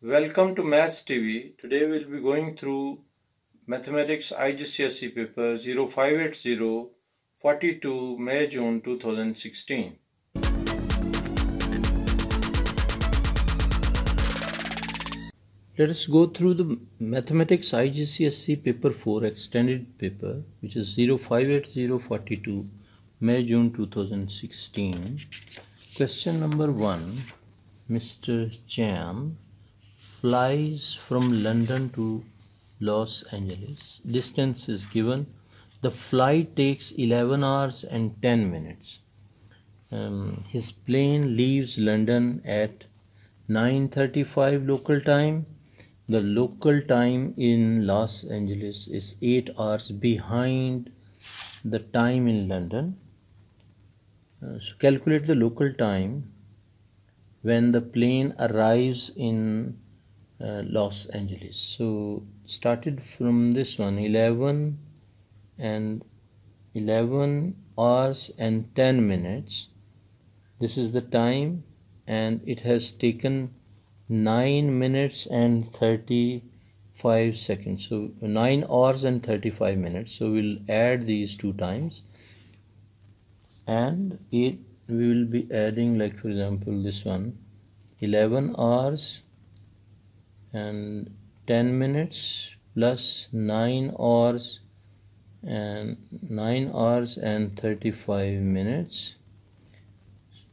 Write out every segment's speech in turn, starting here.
Welcome to Maths TV. Today we'll be going through Mathematics IGCSE paper 0580 42 May-June 2016. Let us go through the Mathematics IGCSE paper 4 extended paper, which is 0580 42 May-June 2016. Question number 1. Mr. Cham flies from London to Los Angeles. Distance is given. The flight takes 11 hours and 10 minutes. His plane leaves London at 9:35 local time. The local time in Los Angeles is 8 hours behind the time in London. So calculate the local time when the plane arrives in Los Angeles. So started from this one, 11 hours and 10 minutes. This is the time, and it has taken 9 minutes and 35 seconds. So 9 hours and 35 minutes. So we'll add these two times, and we will be adding, like for example this one, 11 hours and 10 minutes plus 9 hours and 35 minutes.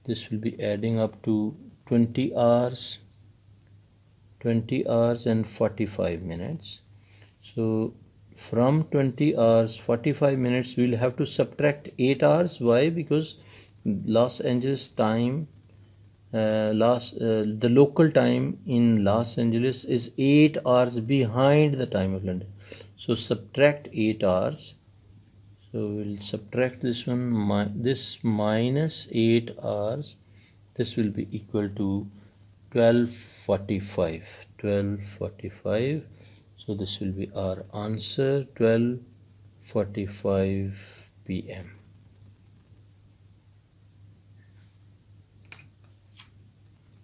This will be adding up to 20 hours and 45 minutes. So from 20 hours 45 minutes we'll have to subtract 8 hours. Why? Because Los Angeles time, the local time in Los Angeles is 8 hours behind the time of London. So subtract 8 hours. So we'll subtract this one, this minus 8 hours. This will be equal to 12:45. So this will be our answer, 12:45 p.m.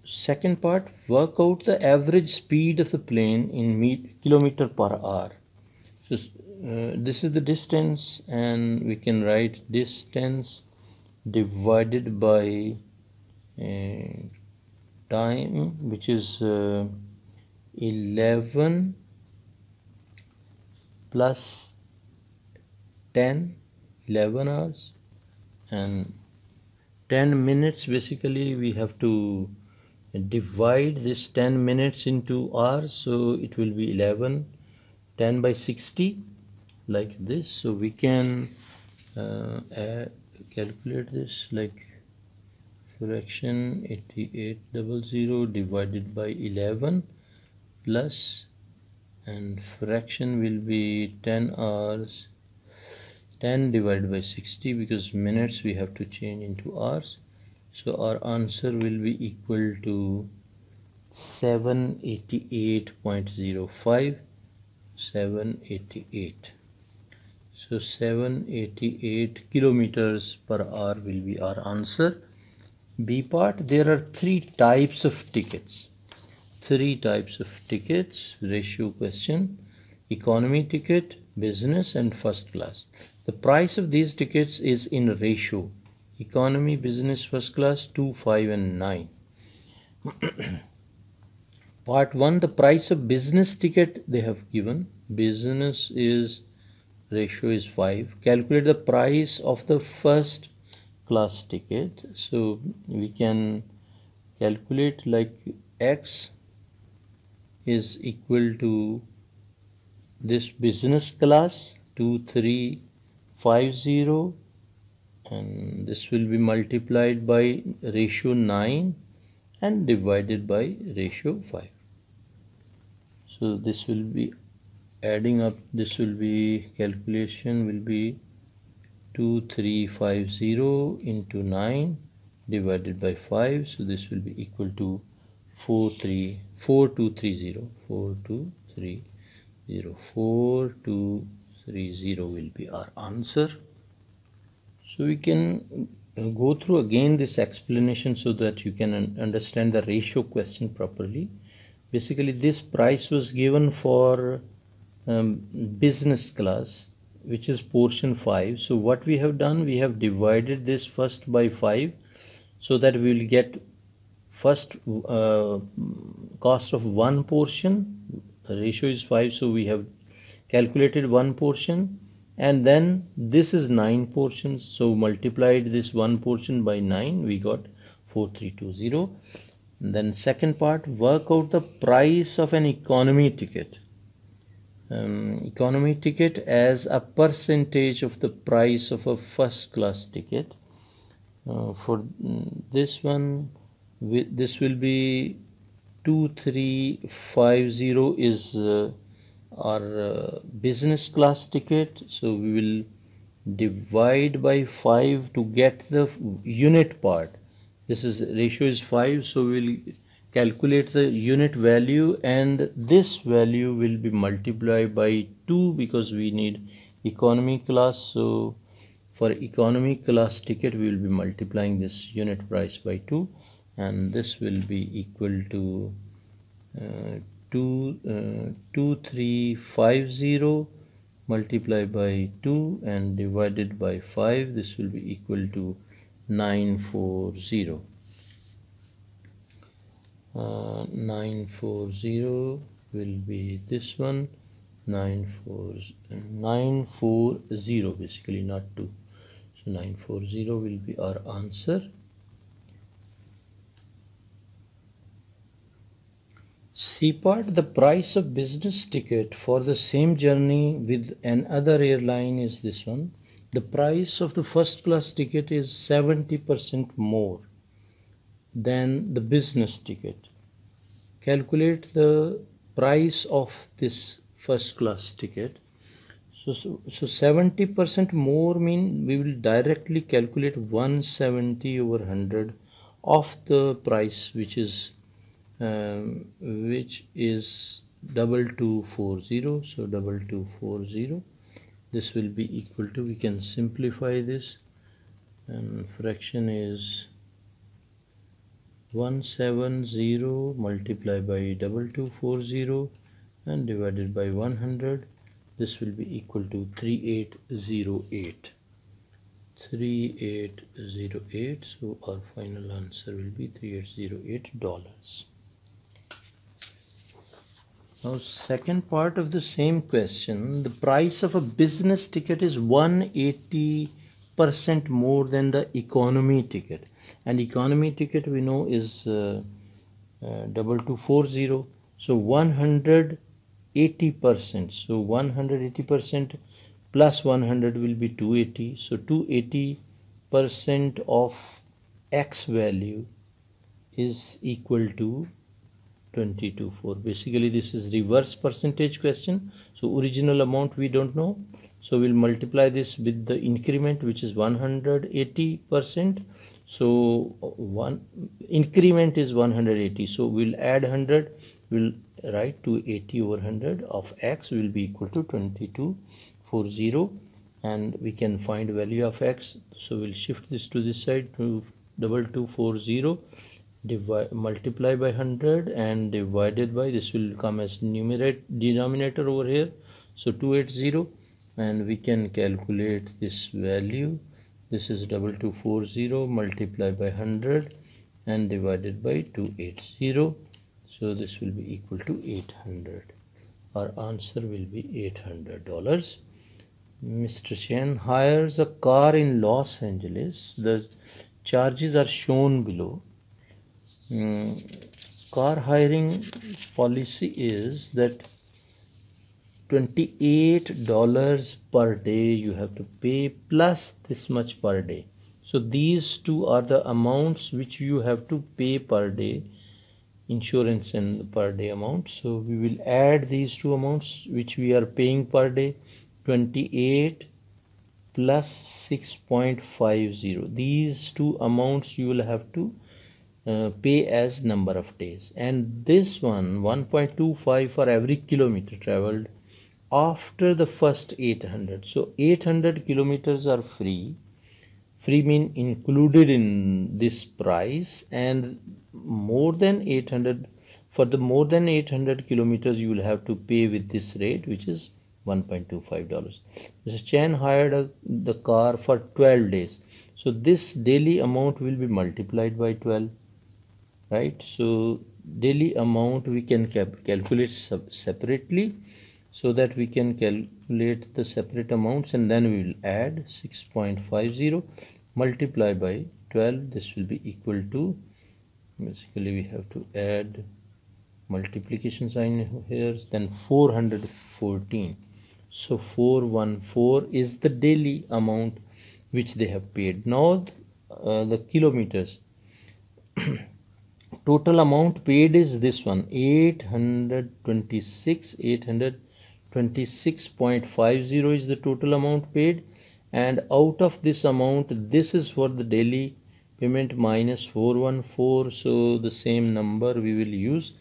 Second part, work out the average speed of the plane in kilometer per hour. So this is the distance, and we can write distance divided by time, which is 11 plus 10, 11 hours, and 10 minutes. Basically we have to divide this 10 minutes into hours, so it will be 10 by 60, like this. So we can calculate this like fraction 8800 divided by 11 plus, and fraction will be 10 hours, 10 divided by 60, because minutes we have to change into hours. So our answer will be equal to 788.05. 788. So 788 kilometers per hour will be our answer. B part, there are three types of tickets. Ratio question: economy ticket, business, and first class. The price of these tickets is in ratio: economy, business, first class, 2, 5, and 9. Part 1, the price of business ticket they have given. Business is, ratio is 5. Calculate the price of the first class ticket. So we can calculate like X is equal to this business class 2350, and this will be multiplied by ratio 9 and divided by ratio 5. So this will be adding up, this will be, calculation will be 2350 into 9 divided by 5. So this will be equal to 4230. 04230 will be our answer. So we can go through again this explanation so that you can understand the ratio question properly. Basically, this price was given for business class, which is portion 5. So what we have done, we have divided this first by 5 so that we will get first cost of one portion. The ratio is 5, so we have calculated one portion, and then this is 9 portions, so multiplied this one portion by 9, we got 4320. Then second part, work out the price of an economy ticket. Economy ticket as a percentage of the price of a first class ticket. For this one, this will be 2350 is our business class ticket, so we will divide by 5 to get the unit part. This is ratio is 5, so we will calculate the unit value, and this value will be multiplied by 2 because we need economy class. So for economy class ticket we will be multiplying this unit price by 2, and this will be equal to 2350 multiplied by 2 and divided by 5. This will be equal to 940. 940 will be this one, 940 basically, not 2. So 940 will be our answer. C part, the price of business ticket for the same journey with another airline is this one. The price of the first class ticket is 70% more than the business ticket. Calculate the price of this first class ticket. So 70% more mean we will directly calculate 170 over 100 of the price, which is 2240. So 2240, this will be equal to, we can simplify this, and fraction is 170 multiplied by 2240 and divided by 100. This will be equal to 3808. 3808. So our final answer will be $3808. Now second part of the same question, the price of a business ticket is 180% more than the economy ticket, and economy ticket we know is 2240. So 180%. So 180% plus 100 will be 280. So 280% of X value is equal to 224. Basically this is reverse percentage question. So original amount we don't know, so we'll multiply this with the increment, which is 180%. So one increment is 180, so we'll add 100, we'll write 280 over 100 of X will be equal to 2240, and we can find value of X. So we'll shift this to this side to 2240, multiply by 100 and divided by, this will come as denominator over here, so 280, and we can calculate this value. This is 2240 multiplied by 100 and divided by 280. So this will be equal to 800. Our answer will be $800. Mr. Chen hires a car in Los Angeles. The charges are shown below. Car hiring policy is that $28 per day you have to pay plus this much per day. So these two are the amounts which you have to pay per day, insurance and per day amount. So we will add these two amounts which we are paying per day, 28 plus 6.50. These two amounts you will have to pay as number of days, and this one 1.25 for every kilometer traveled after the first 800. So 800 kilometers are free. Free mean included in this price, and more than 800, for the more than 800 kilometers you will have to pay with this rate, which is $1.25. Mr. Chan hired the car for 12 days. So this daily amount will be multiplied by 12, right? So daily amount we can calculate separately, so that we can calculate the separate amounts, and then we will add 6.50 multiply by 12. This will be equal to, basically we have to add multiplication sign here, then 414. So 414 is the daily amount which they have paid. Now the kilometers. Total amount paid is this one, 826.50 is the total amount paid, and out of this amount, this is for the daily payment minus 414. So the same number we will use.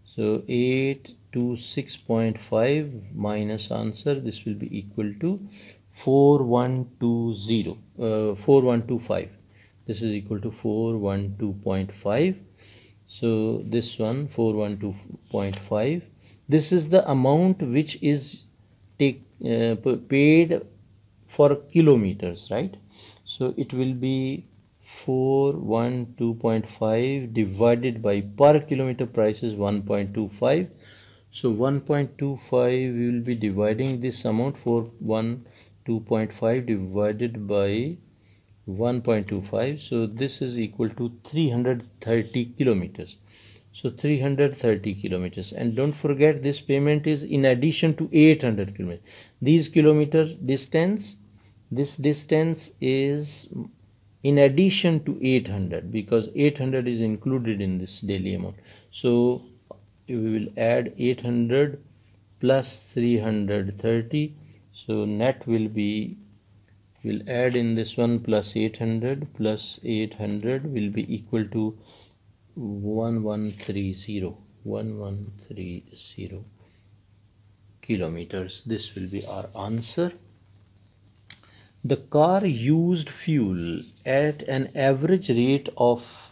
So 826.5 minus answer, this will be equal to 4125. This is equal to 412.5. So this one, 412.5, this is the amount which is paid for kilometers, right? So it will be 412.5 divided by per kilometer price is 1.25. So 1.25 we will be dividing this amount, 412.5 divided by 1.25. So this is equal to 330 kilometers. So 330 kilometers, and don't forget this payment is in addition to 800 kilometers. These kilometer distance, this distance is in addition to 800, because 800 is included in this daily amount. So we will add 800 plus 330. So net will be, we'll add in this one plus 800 plus 800 will be equal to 1130 kilometers. This will be our answer. The car used fuel at an average rate of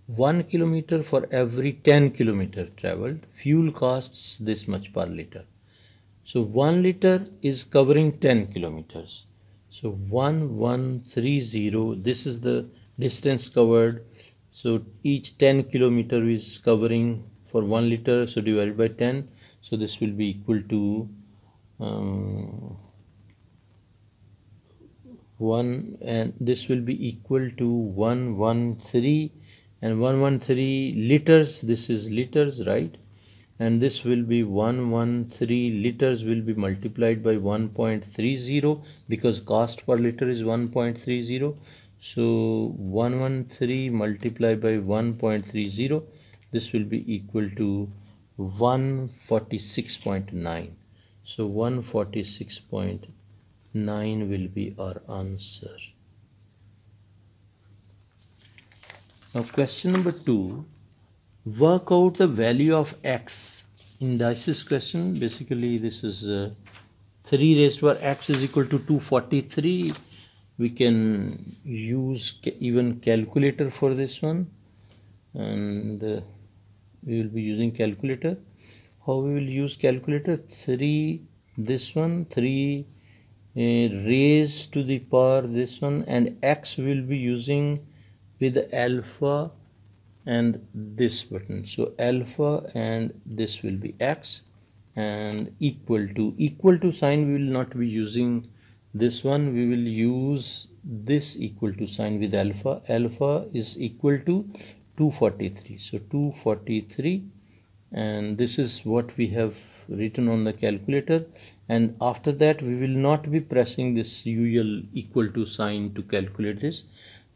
1 kilometer for every 10 kilometer traveled. Fuel costs this much per liter. So 1 liter is covering 10 kilometers. So 1130, this is the distance covered. So each 10 kilometer is covering for 1 liter, so divided by 10. So this will be equal to 1, and this will be equal to 113, and 113 liters, this is liters, right? And this will be 113 liters will be multiplied by 1.30, because cost per liter is 1.30. So 113 multiplied by 1.30, this will be equal to 146.9. So 146.9 will be our answer. Now question number 2, work out the value of x. Indices question, basically this is 3 raised to x is equal to 243. We can use even calculator for this one, and we will be using calculator. How we will use calculator? 3 this one, 3 raised to the power this one, and x will be using with alpha and this button. So alpha and this will be x, and equal to sign we will not be using this one, we will use this equal to sign with alpha. Alpha is equal to 243. So 243, and this is what we have written on the calculator. And after that we will not be pressing this usual equal to sign to calculate this.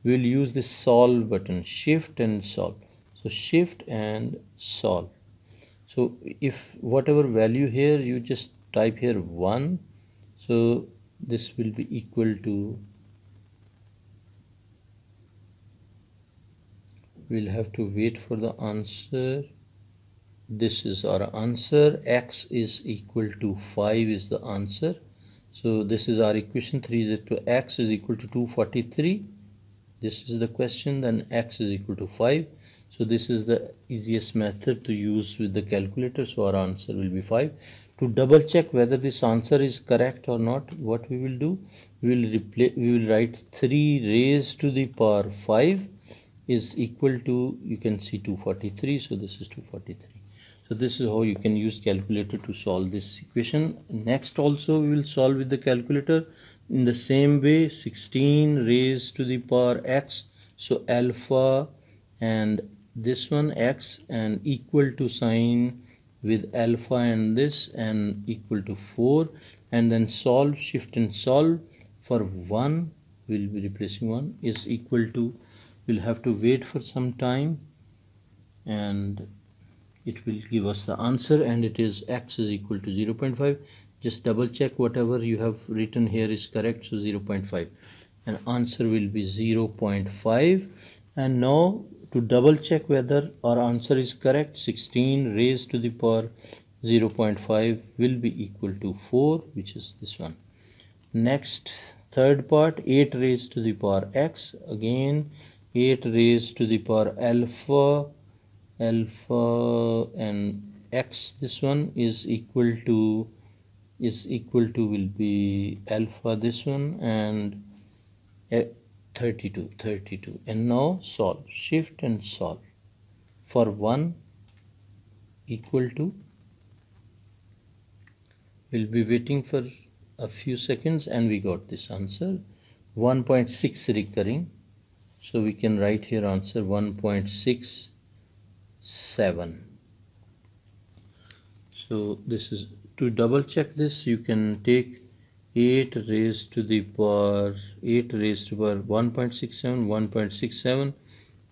We will use this solve button, shift and solve. So shift and solve. So if whatever value here, you just type here 1. So this will be equal to we'll have to wait for the answer. This is our answer. X is equal to 5 is the answer. So this is our equation. 3 is equal to X is equal to 243. This is the question. Then X is equal to 5. So this is the easiest method to use with the calculator. So our answer will be 5. To double check whether this answer is correct or not, what we will do, we will write 3 raised to the power 5 is equal to, you can see 243. So this is 243. So this is how you can use calculator to solve this equation. Next also we will solve with the calculator in the same way. 16 raised to the power x, so alpha and this one x, and equal to sign with alpha and this, and equal to 4, and then solve, shift and solve. For 1 we'll be replacing 1 is equal to, we'll have to wait for some time and it will give us the answer, and it is x is equal to 0.5. Just double check whatever you have written here is correct. So 0.5, and answer will be 0.5. And now to double check whether our answer is correct, 16 raised to the power 0.5 will be equal to 4, which is this one. Next, third part, 8 raised to the power x. Again 8 raised to the power alpha and x, this one is equal to will be alpha this one, and 32, and now solve, shift and solve. For 1 equal to, we'll be waiting for a few seconds, and we got this answer 1.6 recurring. So we can write here answer 1.67. So this is, to double check this, you can take 8 raised to the power 1.67, 1.67.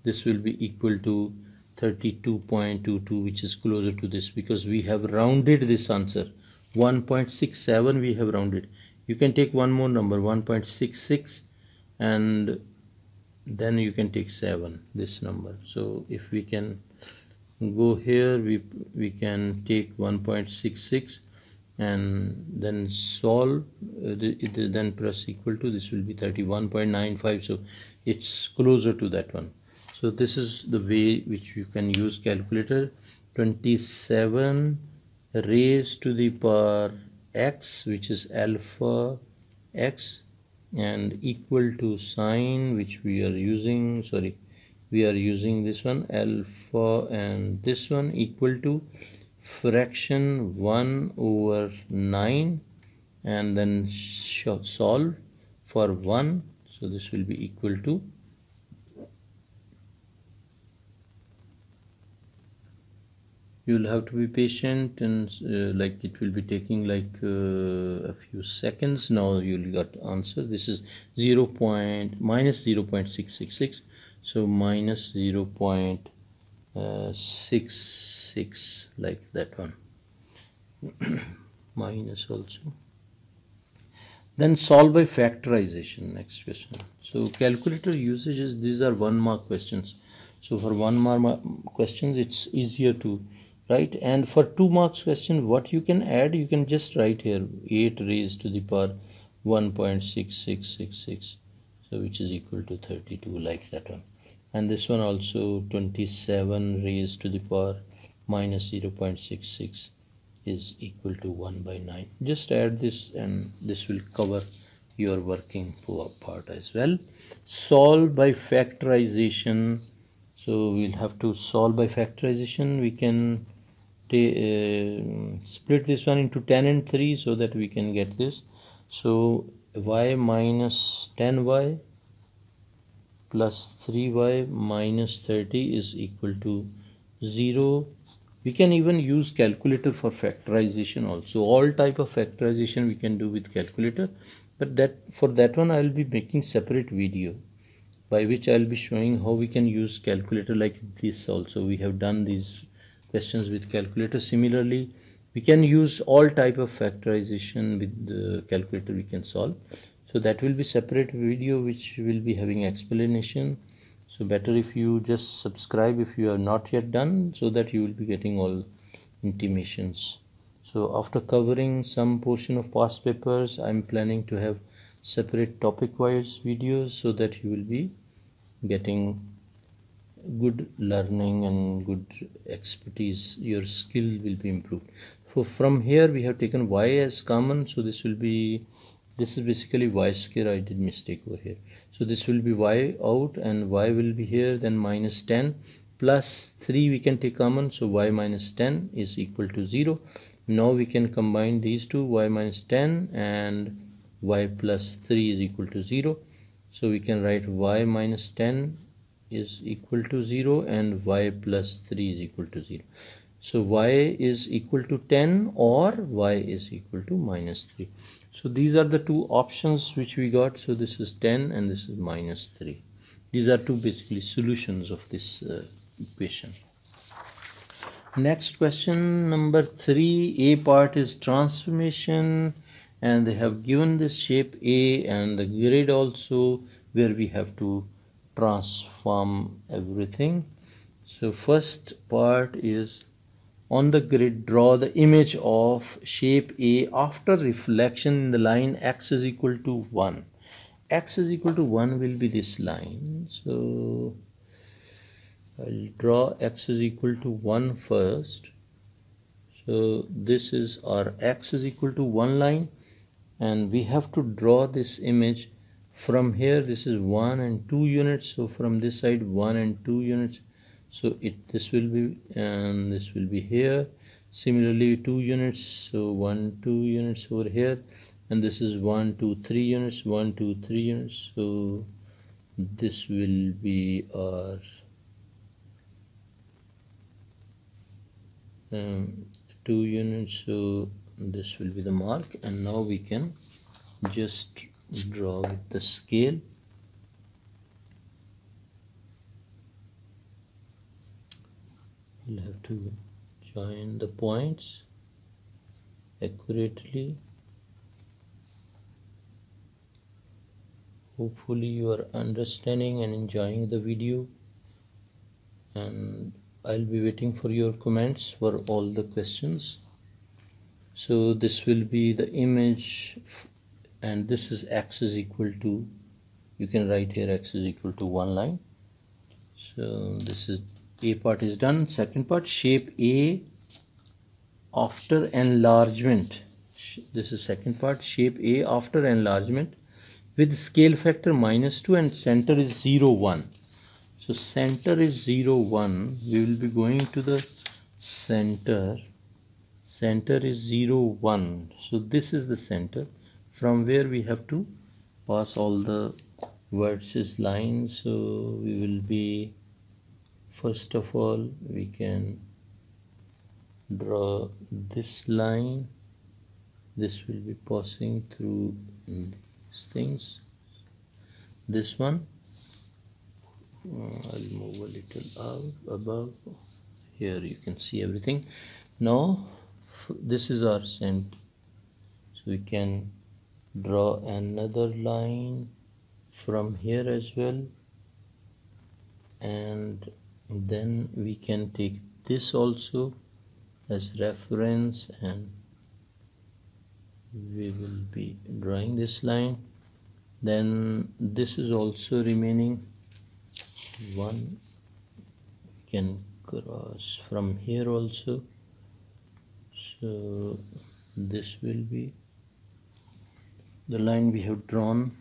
This will be equal to 32.22, which is closer to this, because we have rounded this answer. 1.67 we have rounded. You can take one more number, 1.66, and then you can take 7, this number. So if we can go here, we can take 1.66 and then solve, then press equal to, this will be 31.95. so it's closer to that one. So this is the way which you can use calculator. 27 raised to the power x, which is alpha x, and equal to sign, which we are using, we are using this one, alpha, and this one equal to fraction 1/9, and then solve for 1. So this will be equal to, you will have to be patient, and like it will be taking like a few seconds. Now you'll got answer. This is minus 0.666. So minus 0.66, like that one. Minus also. Then solve by factorization. Next question. So calculator usages, these are 1 mark questions. So for 1 mark questions, it's easier to write. And for 2 marks question, what you can add, you can just write here 8 raised to the power 1.6666. So which is equal to 32, like that one. And this one also 27 raised to the power minus 0.66 is equal to 1/9. Just add this, and this will cover your working part as well. Solve by factorization. So we'll have to solve by factorization. We can split this one into 10 and 3 so that we can get this. So y minus 10y plus 3y minus 30 is equal to 0. We can even use calculator for factorization also. All type of factorization we can do with calculator, but for that one I will be making separate video by which I will be showing how we can use calculator like this also. We have done these questions with calculator. Similarly, we can use all type of factorization with the calculator we can solve. So that will be separate video which will be having explanation. So better if you just subscribe if you are not yet done, so that you will be getting all intimations. So after covering some portion of past papers, I'm planning to have separate topic wise videos so that you will be getting good learning and good expertise. Your skill will be improved. So from here we have taken y as common, so this is basically y square. I did mistake over here. So this will be y out and y will be here, then minus 10 plus 3 we can take common, so y minus 10 is equal to 0. Now we can combine these two, y minus 10 and y plus 3 is equal to 0. So we can write y minus 10 is equal to 0 and y plus 3 is equal to 0. So y is equal to 10 or y is equal to minus 3. So these are the two options which we got. So this is 10 and this is minus 3. These are two basically solutions of this equation. Next question number 3, A part is transformation, and they have given this shape A and the grid also where we have to transform everything. So first part is, on the grid draw the image of shape A after reflection in the line x is equal to 1. X is equal to 1 will be this line. So I'll draw x is equal to 1 first. So this is our x is equal to 1 line, and we have to draw this image from here. This is 1 and 2 units, so from this side 1 and 2 units. So this will be, and this will be here. Similarly 2 units, so 1 2 units over here, and this is 1 2 3 units, 1 2 3 units. So this will be our 2 units, so this will be the mark. And now we can just draw with the scale. We'll have to join the points accurately. Hopefully you are understanding and enjoying the video, and I'll be waiting for your comments for all the questions. So this will be the image, and this is x is equal to, you can write here x is equal to 1 line. So this is A part is done. Second part, shape A after enlargement. This is second part, shape A after enlargement with scale factor -2 and center is 0 1. So center is 0 1. We will be going to the center. Center is 0 1. So this is the center from where we have to pass all the vertices lines. So we will be, first of all, we can draw this line. This will be passing through these things. This one, I'll move a little out above. Here you can see everything. Now this is our center. So we can draw another line from here as well, and then we can take this also as reference, and we will be drawing this line. Then this is also remaining one. We can cross from here also. So this will be the line we have drawn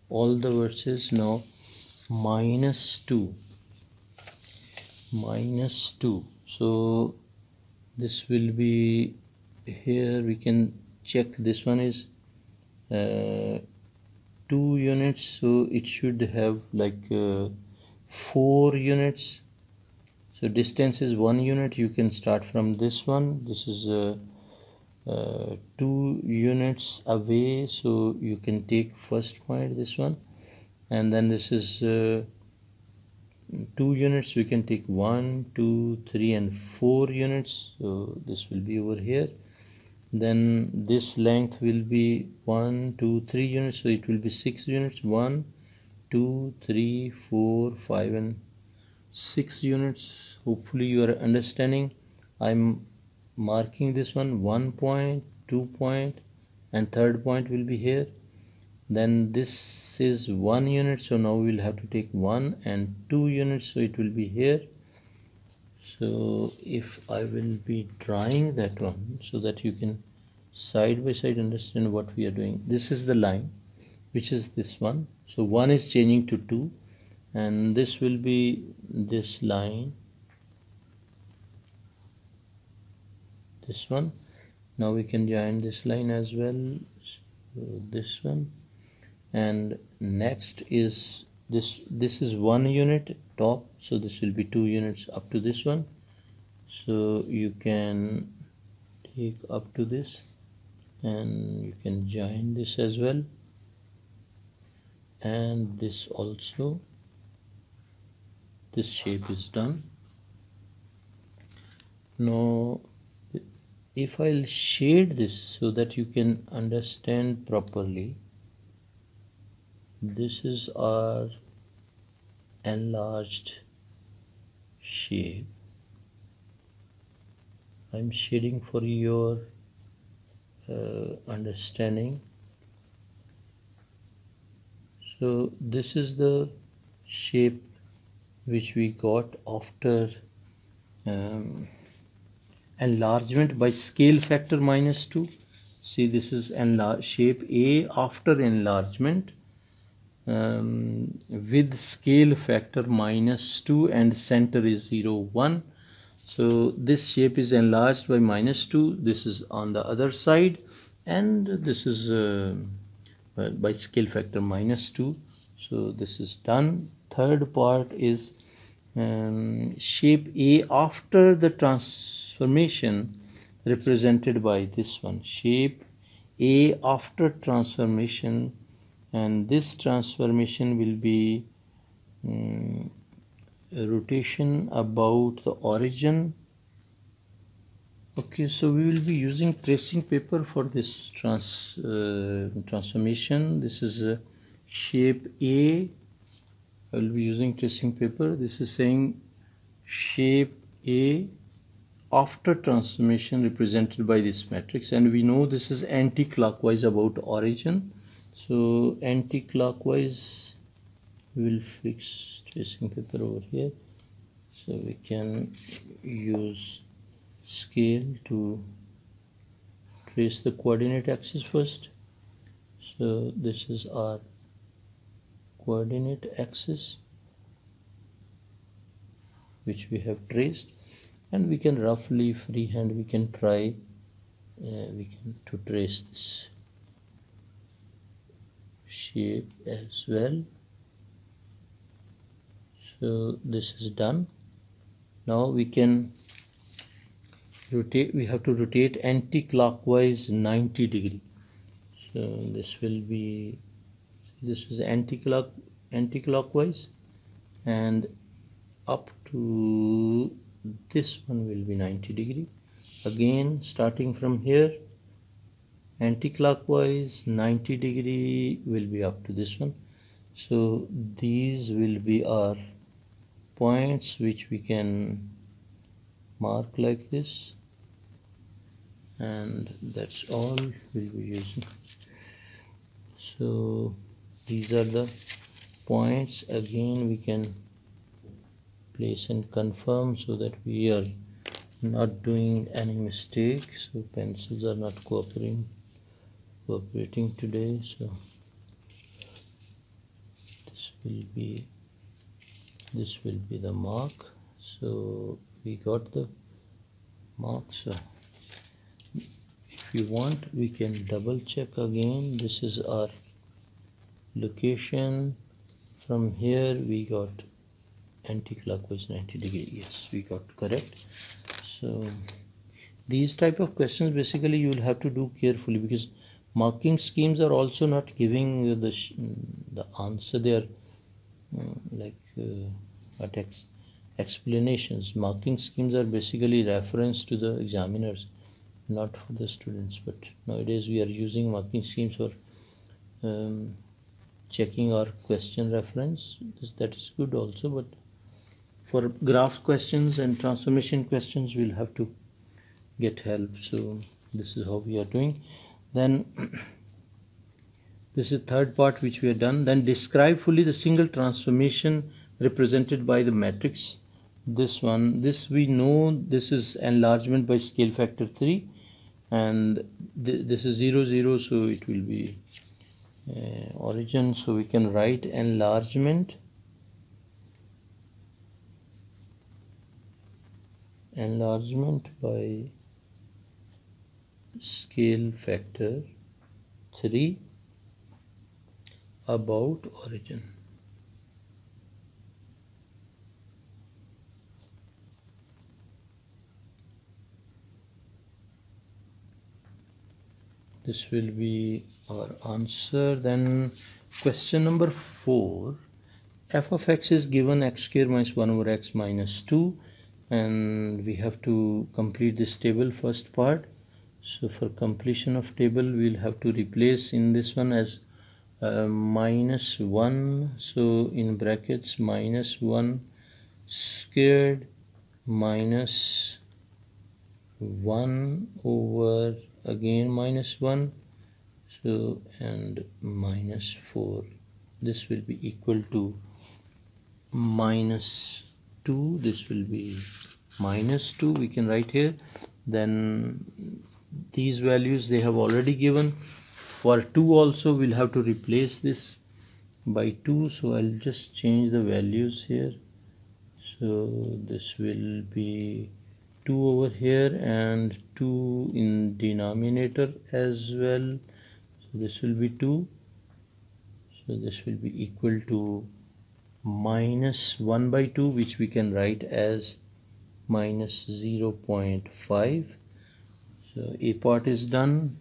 all the vertices. Now -2. So this will be here. We can check, this one is 2 units, so it should have like 4 units. So distance is 1 unit. You can start from this one. This is 2 units away, so you can take first point, this one, and then this is 2 units. We can take 1 2 3 and 4 units, so this will be over here. Then this length will be 1 2 3 units, so it will be 6 units. 1 2, 3, 4, 5 and 6 units. Hopefully you are understanding. I'm marking this one point, 2 point, and third point will be here. Then this is 1 unit, so now we'll have to take 1 and 2 units, so it will be here. So if I will be drawing that one so that you can side by side understand what we are doing. This is the line, which is this one. So 1 is changing to 2, and this will be this line, this one. Now we can join this line as well, so this one. And next is this is 1 unit top, so this will be 2 units up to this one. So you can take up to this and you can join this as well, and this also. This shape is done. Now if I'll shade this so that you can understand properly, this is our enlarged shape. I'm shading for your understanding. So this is the shape which we got after enlargement by scale factor -2. See, this is shape A after enlargement with scale factor -2 and center is 0, 1. So this shape is enlarged by -2. This is on the other side, and this is by scale factor -2. So this is done. Third part is shape A after the transformation, represented by this one, shape A after transformation, and this transformation will be a rotation about the origin. Okay, so we will be using tracing paper for this transformation. This is shape A. I will be using tracing paper. This is saying shape A after transformation represented by this matrix, and we know this is anti-clockwise about origin. So anti-clockwise, we will fix tracing paper over here, so we can use scale to trace the coordinate axis first. So this is our coordinate axis which we have traced, and we can roughly freehand we can try to trace this shape as well. So this is done. Now we can rotate. We have to rotate anti-clockwise 90 degree. So this will be, this is anti-clockwise, and up to this one will be 90 degree. Again, starting from here, anti-clockwise 90 degree will be up to this one. So these will be our points which we can mark like this, and that's all we'll be using. So these are the points. Again, we can place and confirm so that we are not doing any mistakes. So pencils are not cooperating today. So this will be the mark. So we got the mark. So if you want, we can double check again. This is our location. From here we got anti-clockwise 90 degree. Yes, we got correct. So these type of questions basically you will have to do carefully, because marking schemes are also not giving you the answer. They are explanations. Marking schemes are basically reference to the examiners, not for the students. But nowadays we are using marking schemes for checking our question reference. That is good also, but for graph questions and transformation questions we'll have to get help. So this is how we are doing. Then this is third part which we have done. Then describe fully the single transformation represented by the matrix. This we know this is enlargement by scale factor 3, and this is 0 0, so it will be origin, so we can write enlargement by scale factor 3 about origin. This will be our answer. Then question number 4, f of x is given x square minus 1 over x minus 2, and we have to complete this table first part. So for completion of table we'll have to replace in this one as minus 1, so in brackets minus 1 squared minus 1 over again minus 1, so and minus 4. This will be equal to minus 2. This will be minus 2, we can write here. Then these values they have already given. For 2 also we'll have to replace this by 2, so I'll just change the values here. So this will be 2 over here and 2 in denominator as well, so this will be 2, so this will be equal to minus 1 by 2, which we can write as minus 0.5. So a part is done.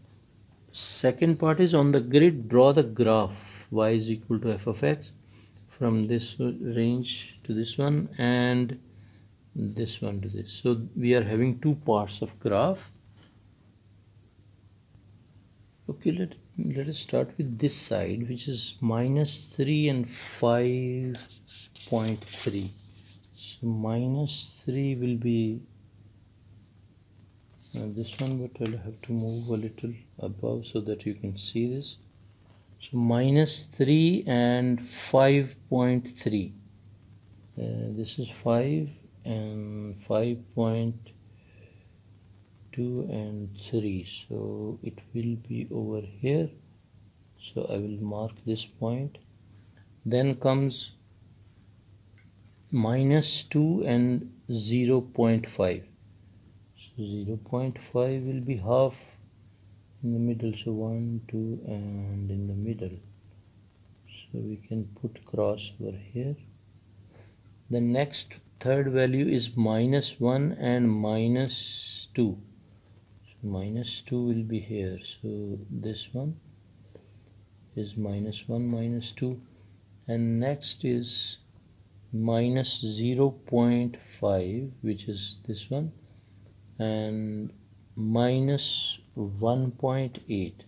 Second part is on the grid, draw the graph y is equal to f of x from this range to this one and this one to this. So we are having two parts of graph. Okay, let us start with this side, which is minus 3 and 5.3. So minus 3 will be this one, but I'll have to move a little above so that you can see this. So minus 3 and 5.3. This is 5 and 5.2 and 3, so it will be over here, so I will mark this point. Then comes minus 2 and 0.5. So 0.5 will be half in the middle, so 1 2 and in the middle, so we can put cross over here. The next third value is minus 1 and minus 2. So minus 2 will be here, so this one is minus 1 minus 2, and next is minus 0.5, which is this one, and minus 1.8.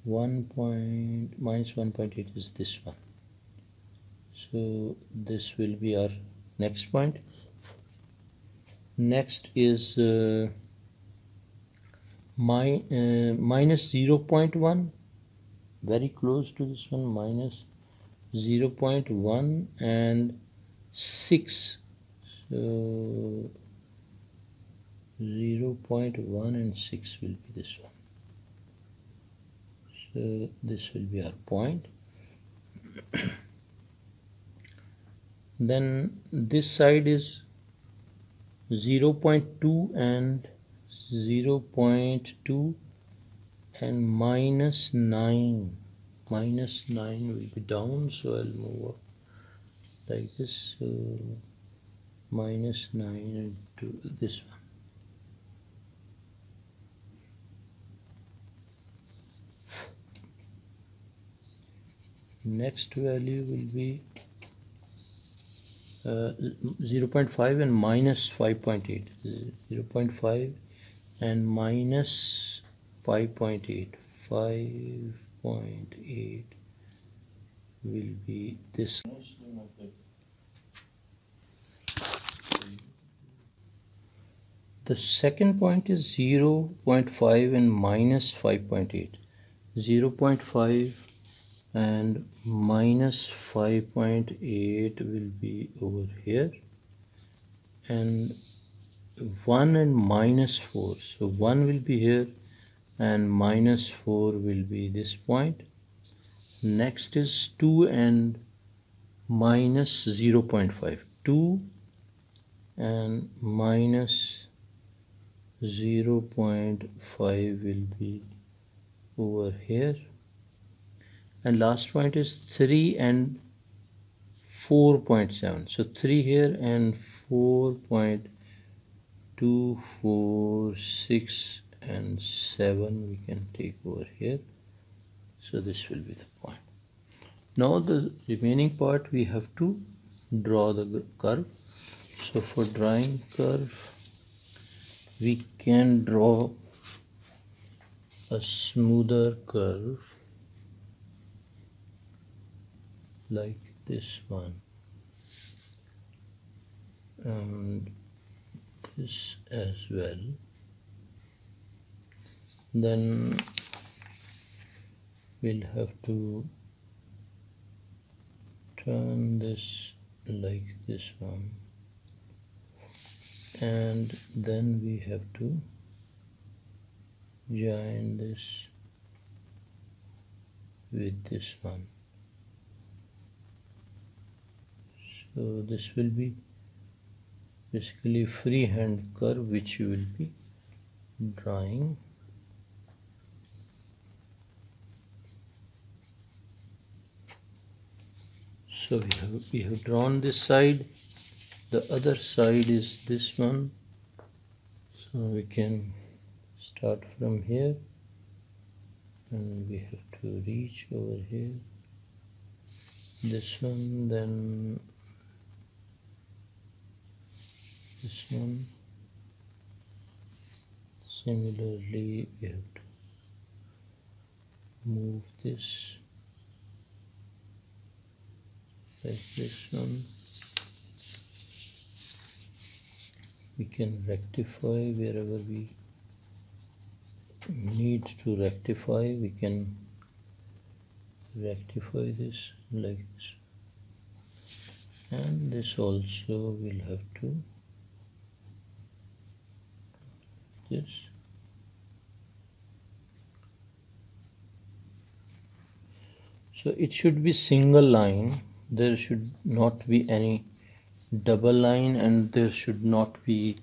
Minus 1.8 is this one. So this will be our next point. Next is minus 0.1, very close to this one, minus 0.1 and 6. So 0.1 and 6 will be this one. So this will be our point. Then this side is 0.2 and 0.2 and minus 9. Minus 9 will be down, so I'll move up like this. So minus 9 to this one. Next value will be 0.5 and minus 5.8. 0.5 and minus 5.8. 5.8 will be this. The second point is 0.5 and minus 5.8. 0.5 and minus 5.8 will be over here, and 1 and minus 4. So 1 will be here and minus 4 will be this point. Next is 2 and minus 0.5. 2 and minus 0.5 will be over here, and last point is 3 and 4.7. so 3 here and 4.2, 4, 6 and 7 we can take over here. So this will be the point. Now the remaining part we have to draw the curve. So for drawing curve, we can draw a smoother curve like this one, and this as well. Then we'll have to turn this like this one, and then we have to join this with this one. So this will be basically freehand curve which you will be drawing. So we have drawn this side. The other side is this one. So we can start from here and we have to reach over here. This one, then this one. Similarly, we have to move this like this one. We can rectify wherever we need to rectify. We can rectify this like this, and this also will have to this. So it should be single line. There should not be any double line, and there should not be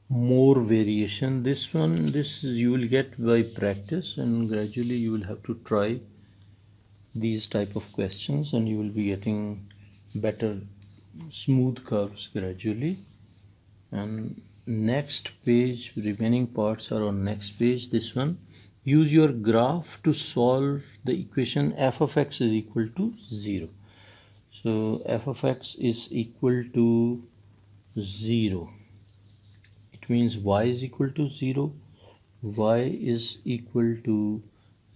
more variation. This you will get by practice, and gradually you will have to try these type of questions and you will be getting better smooth curves gradually. And next page, remaining parts are on next page. This one, use your graph to solve the equation f of x is equal to 0. So f of x is equal to 0. It means y is equal to 0. Y is equal to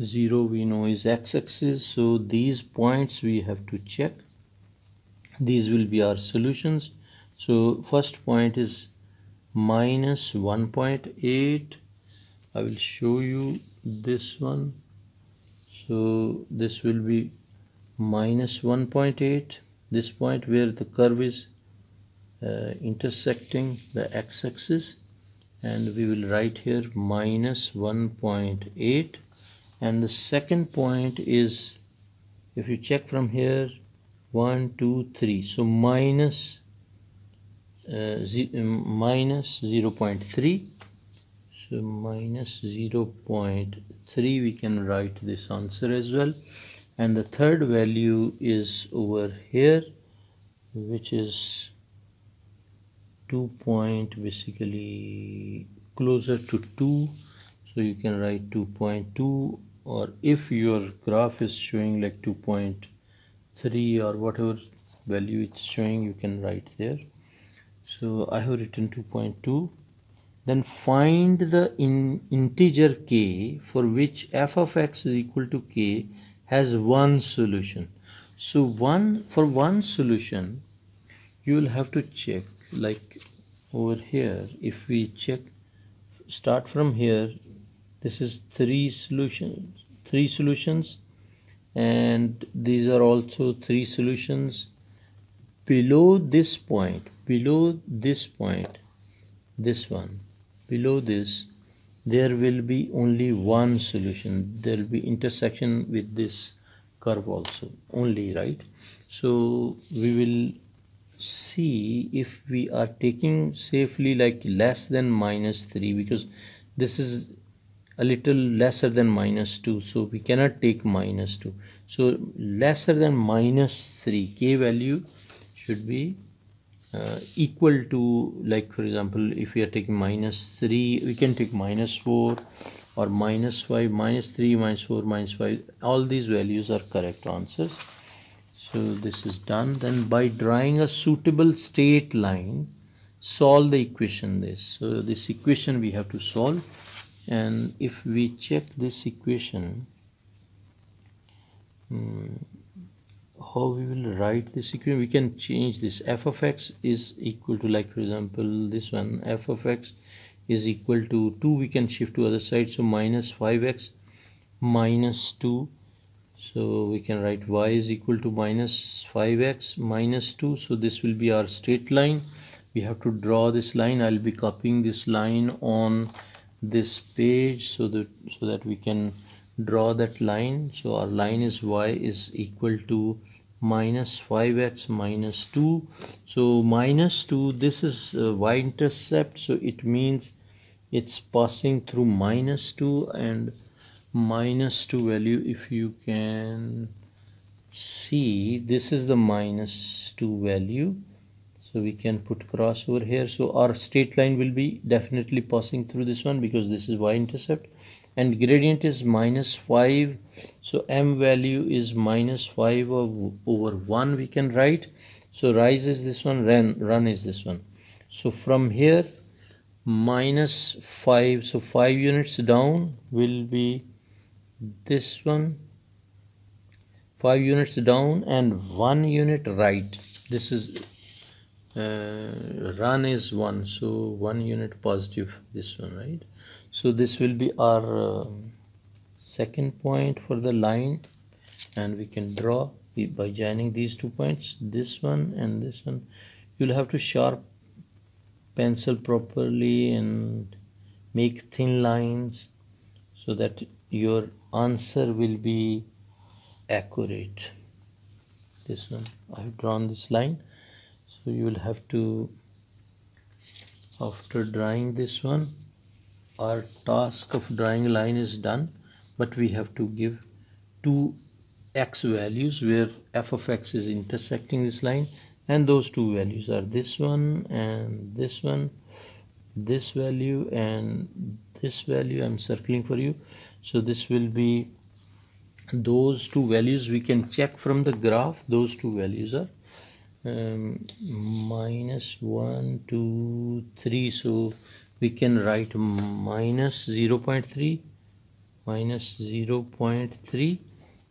0 we know is x-axis. So these points we have to check. These will be our solutions. So first point is minus 1.8. I will show you this one. So this will be minus 1.8, this point where the curve is intersecting the x-axis, and we will write here minus 1.8. and the second point is, if you check from here, 1, 2, 3, so minus 0.3. so minus 0.3 we can write this answer as well. And the third value is over here, which is 2 point, basically closer to 2. So you can write 2.2, or if your graph is showing like 2.3 or whatever value it's showing, you can write there. So I have written 2.2. Then find the integer k for which f of x is equal to k has one solution. So for one solution you will have to check, like over here, if we check, start from here, this is three solutions, and these are also three solutions. Below this point, this one, below this, there will be only one solution. There will be intersection with this curve also only, right? So we will see if we are taking safely like less than -3, because this is a little lesser than -2, so we cannot take -2. So lesser than -3, k value should be equal to, like for example, if we are taking -3, we can take -4 or -5, -3, -4, -5. All these values are correct answers. So this is done. Then by drawing a suitable straight line, solve the equation this. So this equation we have to solve, and if we check this equation, how we will write this equation, we can change this. F of x is equal to, like for example, this one, f of x is equal to 2, we can shift to other side, so -5x minus 2. So we can write y is equal to -5x minus 2. So this will be our straight line. We have to draw this line. I'll be copying this line on this page so that we can draw that line. So our line is y is equal to -5x minus 2. So -2, this is y-intercept, so it means it's passing through -2, and -2 value, if you can see, this is the -2 value, so we can put cross over here. So our straight line will be definitely passing through this one because this is y-intercept, and gradient is -5, so m value is -5 over 1 we can write. So rise is this one, run is this one. So from here -5, so 5 units down will be this one, 5 units down and 1 unit right. This is run is 1, so 1 unit positive, this one, right? So this will be our second point for the line, and we can draw by joining these 2 points, this one and this one. You'll have to sharp pencil properly and make thin lines so that your answer will be accurate. This one, I have drawn this line, so you will have to, after drawing this one, our task of drawing a line is done, but we have to give 2 x values where f of x is intersecting this line, and those 2 values are this one and this one, this value and this value. I'm circling for you. So this will be those 2 values. We can check from the graph. Those 2 values are -1, 2, 3. So we can write -0.3, -0.3,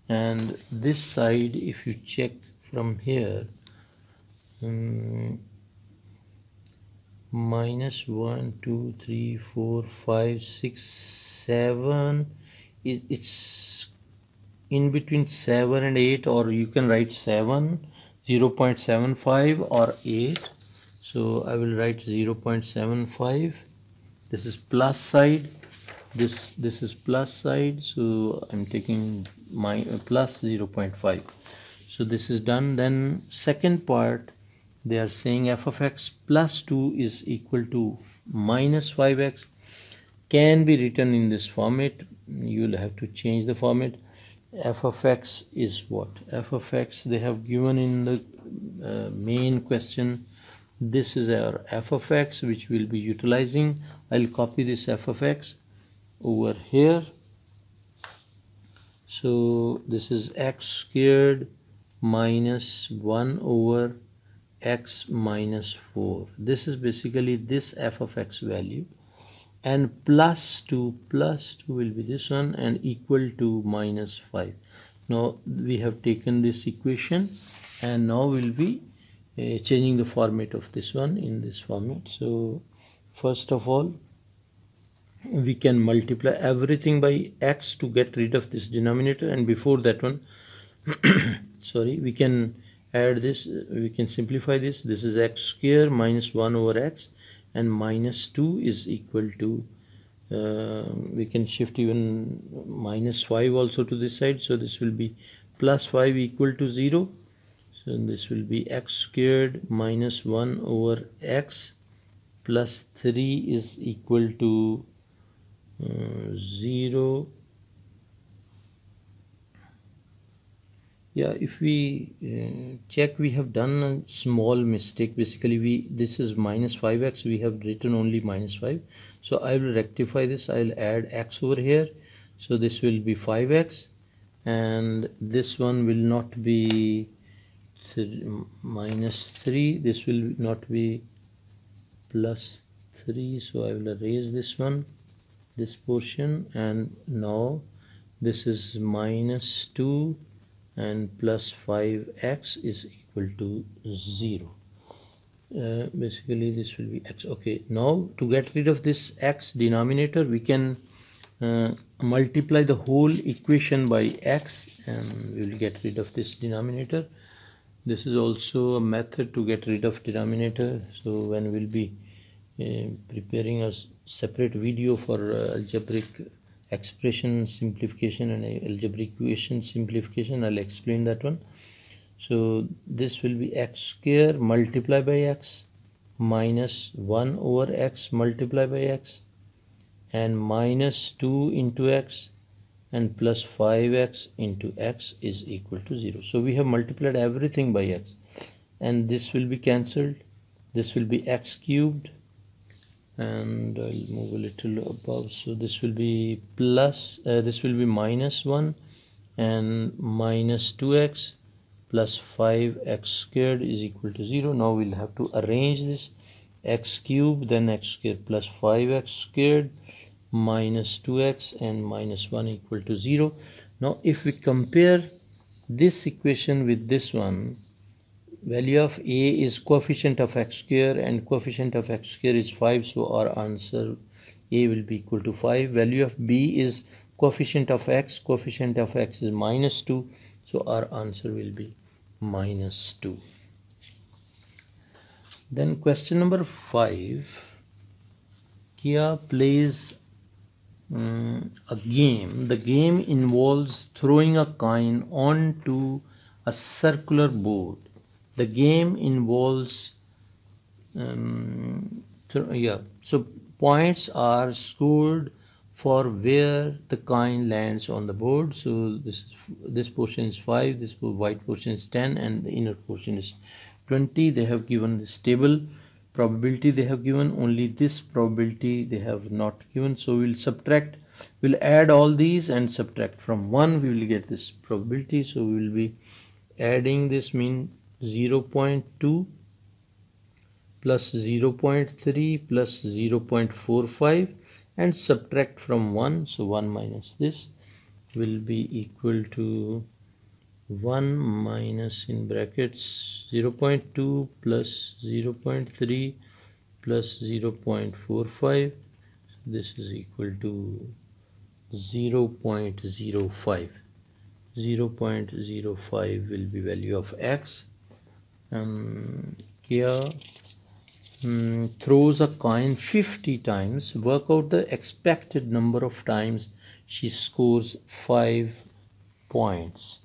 and this side, if you check from here, -1, 2, 3, 4, 5, 6, 7. It's in between 7 and 8, or you can write 7, 0.75 or 8. So I will write 0.75. This is plus side. This is plus side, so I'm taking my plus 0.5. So this is done. Then second part, they are saying f of x plus 2 is equal to -5x, can be written in this format. You will have to change the format. F of x is what? F of x they have given in the main question. This is our f of x which we'll be utilizing. I'll copy this f of x over here. So this is x squared minus 1 over x minus 4. This is basically this f of x value, and plus 2 will be this one, and equal to -5. Now we have taken this equation and now we'll be changing the format of this one in this format. So first of all, we can multiply everything by x to get rid of this denominator, and before that one sorry, we can add this, we can simplify this. This is x square minus 1 over x, and minus 2 is equal to we can shift even minus 5 also to this side, so this will be plus 5 equal to 0. So this will be x squared minus 1 over x plus 3 is equal to 0. Yeah, if we check, we have done a small mistake. Basically this is minus 5x, we have written only minus 5. So I will rectify this, I will add x over here. So this will be 5x, and this one will not be minus 3, this will not be plus 3. So I will erase this one, this portion, and now this is minus 2 and plus 5x is equal to 0. Basically this will be x. Okay, now to get rid of this x denominator, we can multiply the whole equation by x and we will get rid of this denominator. This is also a method to get rid of denominator. So when we'll be preparing a separate video for algebraic expression simplification and algebraic equation simplification, I'll explain that one. So this will be x square multiplied by x minus 1 over x multiplied by x, and minus 2 into x and plus 5x into x is equal to 0. So we have multiplied everything by x, and this will be cancelled. This will be x cubed, and I'll move a little above. So this will be plus, this will be minus 1 and minus 2x plus 5x squared is equal to 0. Now we'll have to arrange this: x cubed, then x squared plus 5x squared minus 2x and minus 1 equal to 0. Now if we compare this equation with this one, value of a is coefficient of x square and coefficient of x square is 5, so our answer a will be equal to 5. Value of b is coefficient of x is minus 2, so our answer will be minus 2. Then question number 5, Kia plays a game. The game involves throwing a coin onto a circular board. The game involves so points are scored for where the coin lands on the board. So this portion is 5, this white portion is 10, and the inner portion is 20. They have given this table. Probability they have given, only this probability they have not given. So we'll subtract, we'll add all these and subtract from 1, we will get this probability. So we will be adding this, mean 0.2 plus 0.3 plus 0.45 and subtract from 1. So 1 minus this will be equal to 1 minus in brackets 0.2 plus 0.3 plus 0.45. This is equal to 0.05. 0.05 will be value of x. Kia throws a coin 50 times. Work out the expected number of times she scores 5 points.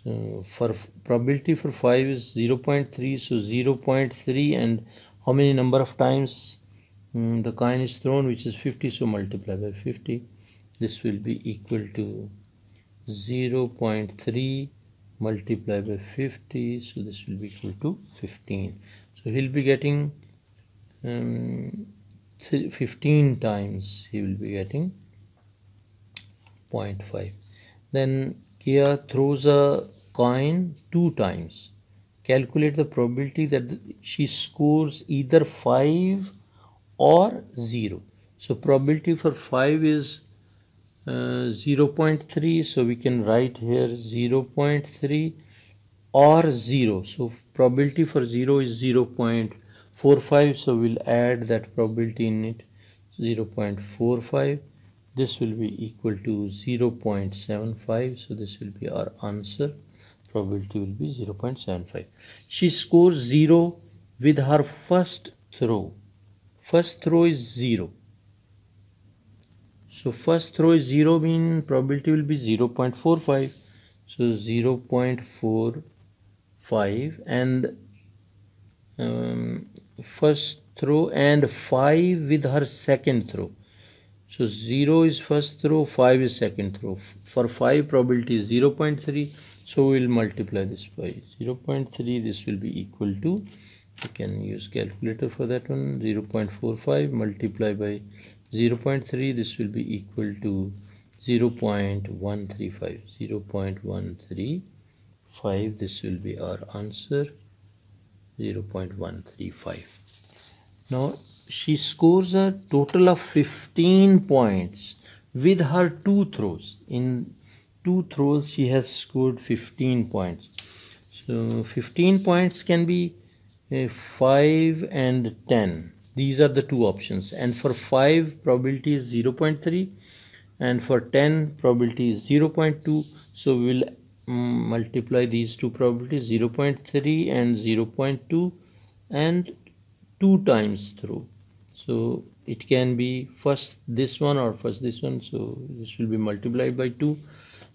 So for probability for 5 is 0.3, so 0.3, and how many number of times the coin is thrown, which is 50, so multiply by 50. This will be equal to 0.3 multiplied by 50, so this will be equal to 15. So he'll be getting 15 times, he will be getting 0.5. Then Kia throws a coin 2 times. Calculate the probability that she scores either 5 or 0. So probability for 5 is 0.3, so we can write here 0.3 or 0. So probability for 0 is 0.45, so we'll add that probability in it, 0.45. This will be equal to 0.75, so this will be our answer. Probability will be 0.75. She scores 0 with her first throw. First throw is 0. So first throw is 0 means probability will be 0.45. So 0.45 and first throw and 5 with her second throw. So 0 is first throw, 5 is second throw. For 5 probability is 0.3. So we will multiply this by 0.3. This will be equal to, you can use calculator for that one, 0.45 multiply by 0.3. This will be equal to 0.135. 0.135. This will be our answer, 0.135. Now she scores a total of 15 points with her 2 throws. In 2 throws she has scored 15 points. So 15 points can be 5 and 10. These are the 2 options, and for 5 probability is 0.3 and for 10 probability is 0.2. so we will multiply these 2 probabilities, 0.3 and 0.2, and 2 times through. So it can be first this one or first this one, so this will be multiplied by 2.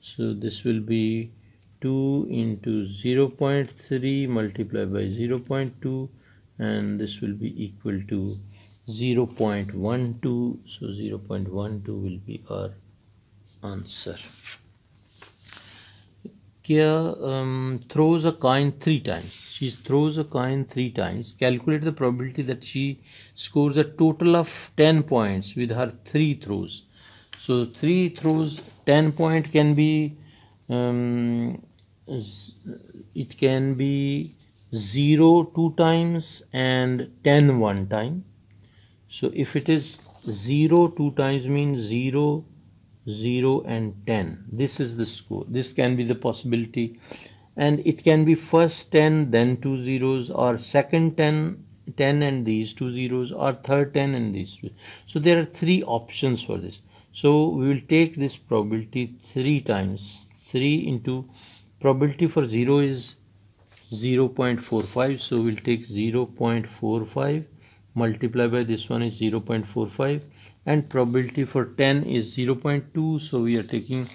So this will be 2 into 0.3 multiplied by 0.2, and this will be equal to 0.12. So 0.12 will be our answer. Kia throws a coin 3 times. She throws a coin 3 times. Calculate the probability that she scores a total of 10 points with her 3 throws. So 3 throws, 10 point can be, it can be 0 2 times and 10 1 time. So if it is 0 2 times means 0, 0 and 10. This is the score. This can be the possibility, and it can be first 10 then 2 zeros, or second 10 and these 2 zeros, or third 10 and these 2. So there are 3 options for this. So we will take this probability 3 times. 3 into probability for 0 is 0.45. So we'll take 0.45 multiply by this one is 0.45, and probability for 10 is 0.2. So we are taking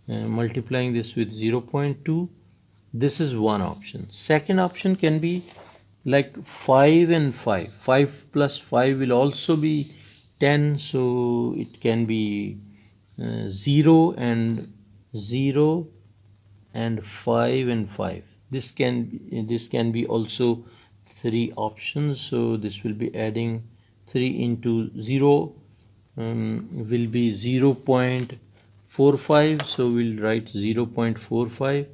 multiplying this with 0.2. This is one option. Second option can be like 5 and 5. 5 plus 5 will also be 10. So it can be 0 and 0 and 5 and 5. This can be also 3 options. So this will be adding 3 into 0 will be 0.45. So we'll write 0.45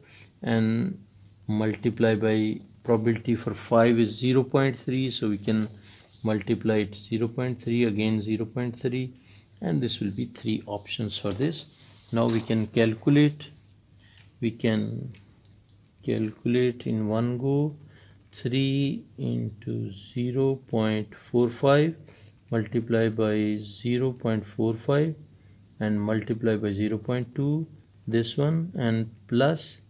and multiply by probability for 5 is 0.3. So we can multiply it 0.3 again 0.3, and this will be 3 options for this. Now we can calculate. We can calculate in one go. 3 into 0.45 multiply by 0.45 and multiply by 0.2, this one, and plus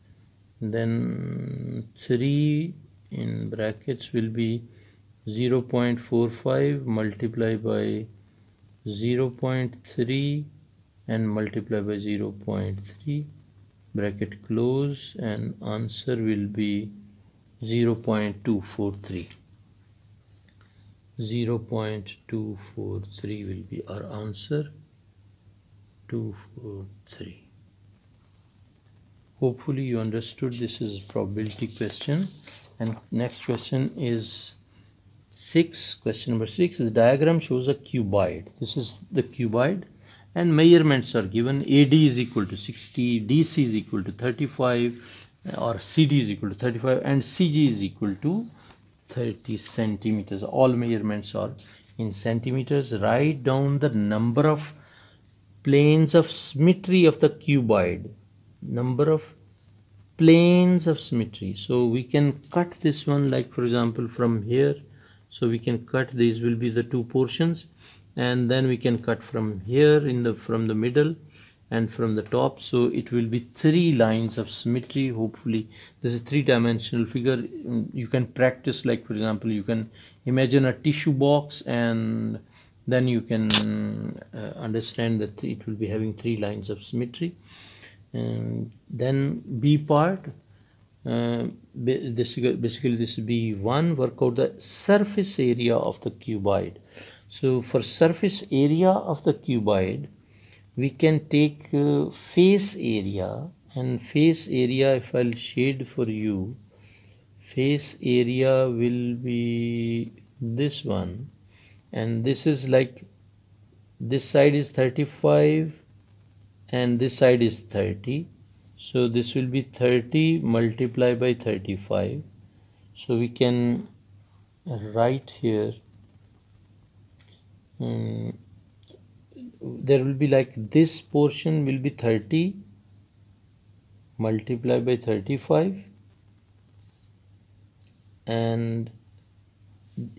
then 3 in brackets will be 0.45 multiply by 0.3 and multiply by 0.3, bracket close, and answer will be 0.243. 0.243 will be our answer. 243. Hopefully you understood. This is probability question. And next question is 6. Question number 6. The diagram shows a cuboid. This is the cuboid, and measurements are given. AD is equal to 60, DC is equal to 35, or CD is equal to 35, and CG is equal to 30 centimeters. All measurements are in centimeters. Write down the number of planes of symmetry of the cuboid. Number of planes of symmetry. So we can cut this one, like for example from here. So we can cut, these will be the two portions, and then we can cut from here from the middle and from the top. So it will be 3 lines of symmetry. Hopefully this is 3-dimensional figure. You can practice, like for example you can imagine a tissue box, and then you can understand that it will be having 3 lines of symmetry. And then B part, basically this is B1. Work out the surface area of the cuboid. So for surface area of the cuboid, we can take face area, and face area, if I'll shade for you, face area will be this one, and this is like, this side is 35 and this side is 30. So this will be 30 multiplied by 35. So we can write here, there will be like, this portion will be 30 multiplied by 35, and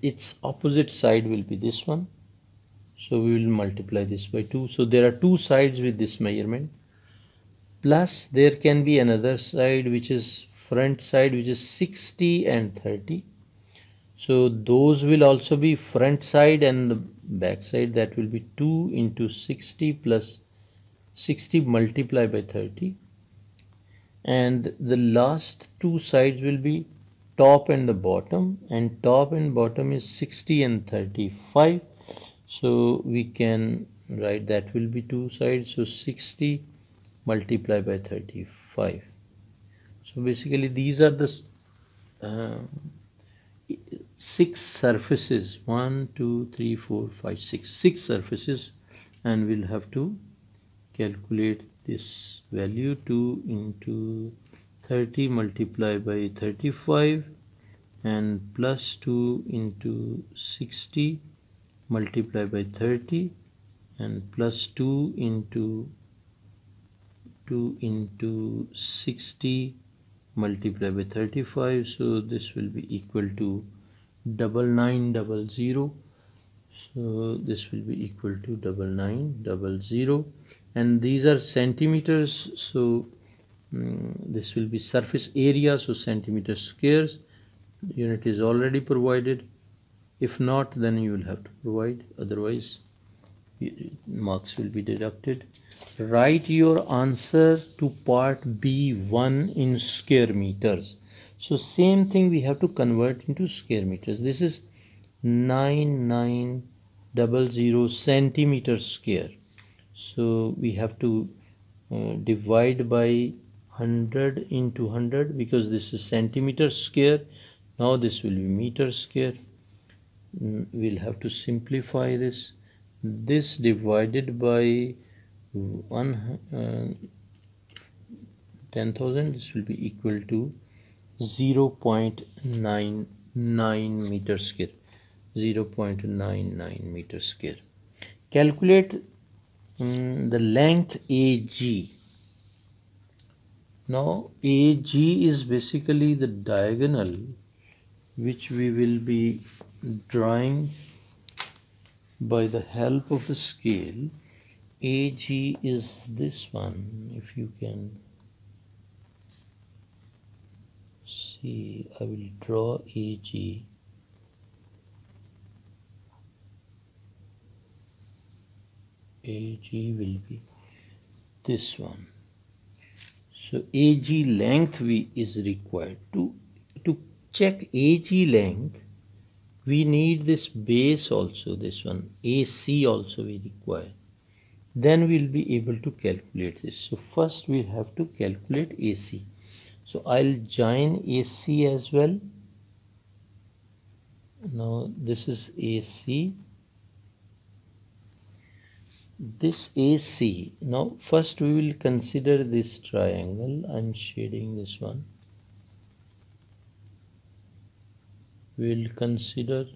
its opposite side will be this one. So we will multiply this by 2. So there are 2 sides with this measurement. Plus there can be another side, which is front side, which is 60 and 30. So those will also be front side, and the back side, that will be 2 into 60 plus 60 multiplied by 30. And the last 2 sides will be top and the bottom, and top and bottom is 60 and 35. So we can write that will be 2 sides, so 60 multiplied by 35. So basically these are the 6 surfaces, 1 2 3 4 5 6 surfaces, and we'll have to calculate this value. 2 into 30 multiplied by 35, and plus 2 into 60 multiplied by 30, and plus 2 into 60 multiplied by 35. So this will be equal to 9900. So this will be equal to 9900, and these are centimeters. So this will be surface area, so centimeters squares. Unit is already provided. If not, then you will have to provide, otherwise marks will be deducted. Write your answer to part B1 in square meters. So same thing, we have to convert into square meters. This is 9900 centimeters square. So we have to divide by 100 into 100, because this is centimeter square. Now this will be meter square. We'll have to simplify this. This divided by 10,000, this will be equal to 0.99 meter square. 0.99 meter square. Calculate the length AG. Now AG is basically the diagonal which we will be drawing by the help of the scale. AG is this one. If you can see, I will draw AG. AG will be this one. So AG length is required. To check AG length, we need this base also, this one, AC also we require. Then we'll be able to calculate this. So first we have to calculate AC. So I'll join AC as well. Now this is AC. This AC. Now first we will consider this triangle. I'm shading this one. We will consider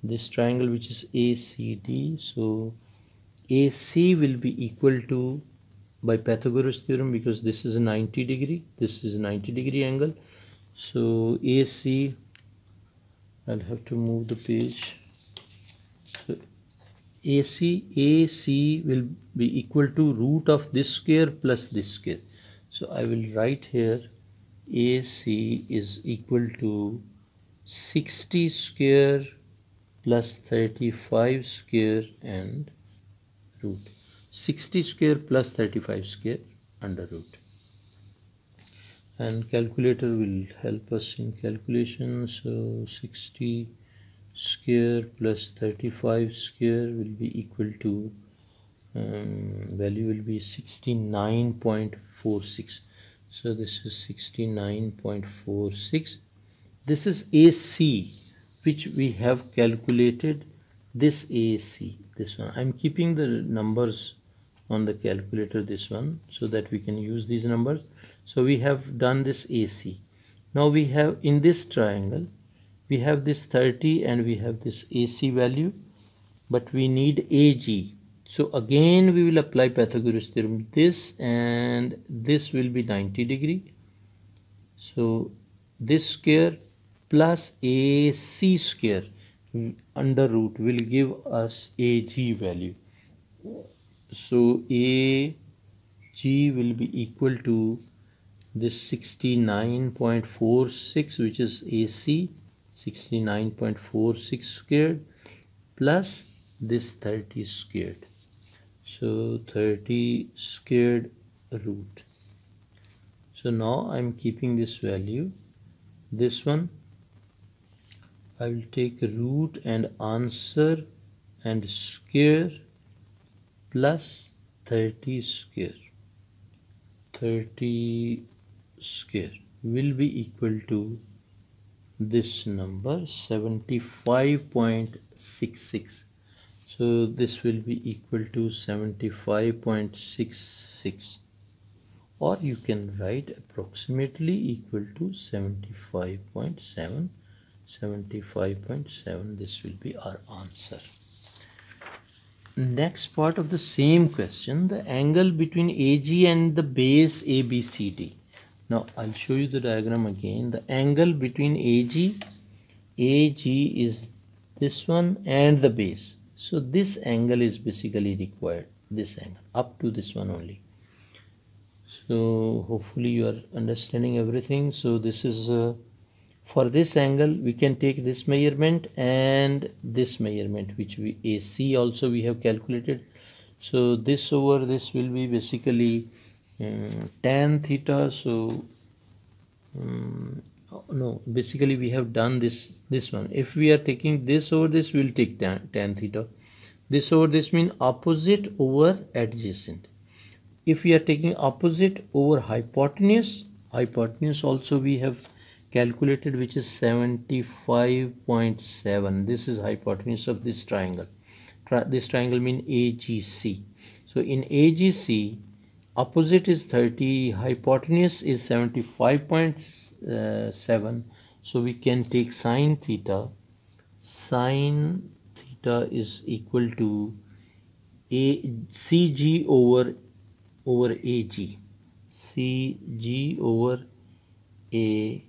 this triangle which is ACD. So AC will be equal to, by Pythagoras theorem, because this is a 90 degree, this is a 90 degree angle, so AC, I'll have to move the page. So AC will be equal to root of this square plus this square. So I will write here AC is equal to 60 square plus 35 square and root. 60 square plus 35 square under root. And calculator will help us in calculation. So 60 square plus 35 square will be equal to value will be 69.46. so this is 69.46. this is AC, which we have calculated. This AC, this one, I'm keeping the numbers on the calculator, this one, so that we can use these numbers. So we have done this AC. Now we have in this triangle, we have this 30 and we have this AC value, but we need AG. So again we will apply Pythagoras theorem. This and this will be 90 degree. So this square plus AC square under root will give us AG value. So AG will be equal to this 69.46, which is AC, 69.46 squared plus this 30 squared. So 30 squared root. So now I'm keeping this value. This one I will take root and answer and square plus 30 square. 30 square will be equal to this number 75.66. So this will be equal to 75.66, or you can write approximately equal to 75.7. 75.7. This will be our answer. Next part of the same question, the angle between AG and the base ABCD. Now I'll show you the diagram again. The angle between AG is this one and the base. So this angle is basically required, this angle up to this one only. So hopefully you are understanding everything. So this is for this angle we can take this measurement and this measurement, which we AC also we have calculated. So this over this will be basically tan theta. So no, basically we have done this one. If we are taking this over this, we will take tan theta. This over this means opposite over adjacent. If we are taking opposite over hypotenuse also we have calculated, which is 75.7. this is hypotenuse of this triangle. This triangle means AGC. So in AGC, opposite is 30, hypotenuse is 75.7. so we can take sine theta. Sine theta is equal to CG over AG. CG over AG.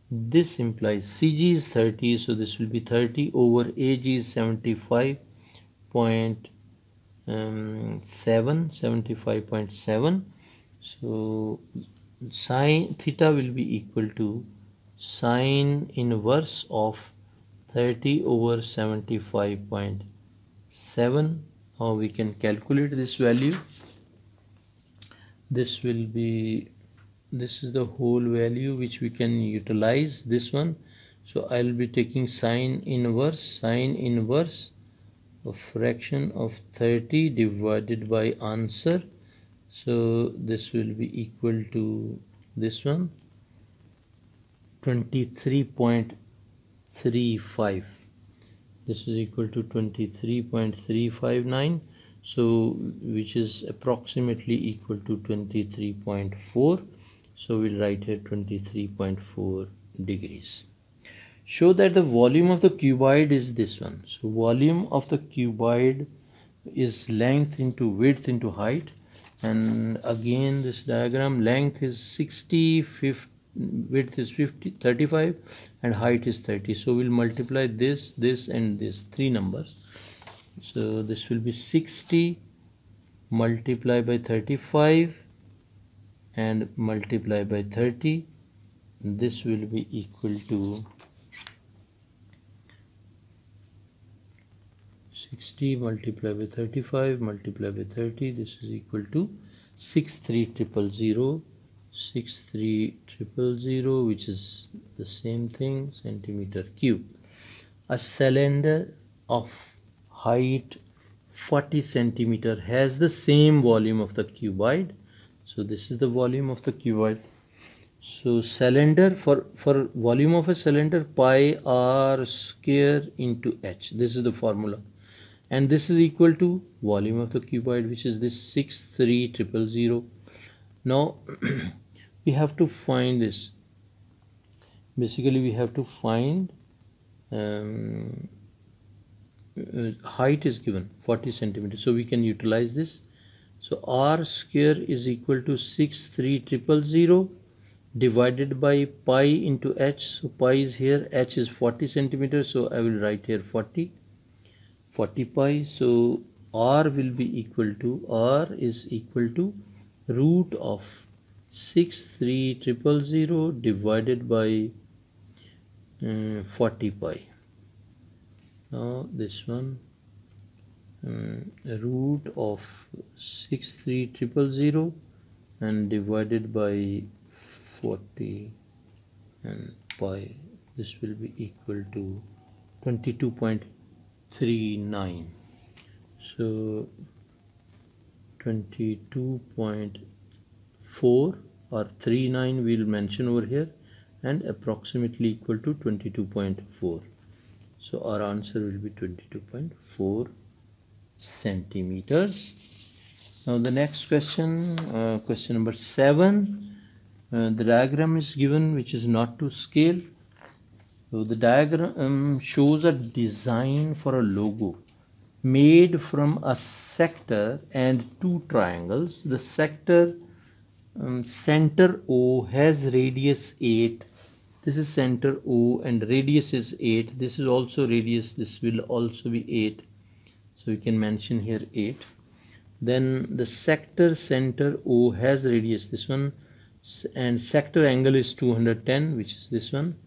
This implies CG is 30, so this will be 30 over AG is 75.7. So sine theta will be equal to sine inverse of 30 over 75.7. Now we can calculate this value. This will be, this is the whole value which we can utilize, this one. So I'll be taking sine inverse of fraction of 30 divided by answer. So this will be equal to this one, 23.35. this is equal to 23.359. so which is approximately equal to 23.4. so we'll write here 23.4 degrees. Show that the volume of the cuboid is this one. So volume of the cuboid is length into width into height, and again this diagram, length is 60, width is 35 and height is 30. So we'll multiply this and this, three numbers. So this will be 60 multiply by 35 and multiply by 30. This will be equal to 60 multiply by 35 multiply by 30. This is equal to 63000, which is the same thing, centimeter cube. A cylinder of height 40 centimeter has the same volume of the cuboid. So this is the volume of the cuboid. So cylinder, for volume of a cylinder, pi r square into h. This is the formula, and this is equal to volume of the cuboid, which is this 63000. Now we have to find this. Basically we have to find height is given 40 centimeters, so we can utilize this. So r square is equal to 63000 divided by pi into h. So pi is here, h is 40 centimeters, so I will write here 40 pi. So r will be equal to, r is equal to root of 63000 divided by 40 pi. Now this one, root of 63000 and divided by 40 and pi, this will be equal to 22.39. so 22.4 or 39 we will mention over here, and approximately equal to 22.4. so our answer will be 22.4 centimeters. Now the next question, question number 7. The diagram is given which is not to scale. So the diagram shows a design for a logo made from a sector and two triangles. The sector center O has radius 8. This is center O and radius is 8. This is also radius. This will also be 8. So we can mention here 8. Then the sector center O has radius, this one, and sector angle is 210, which is this one.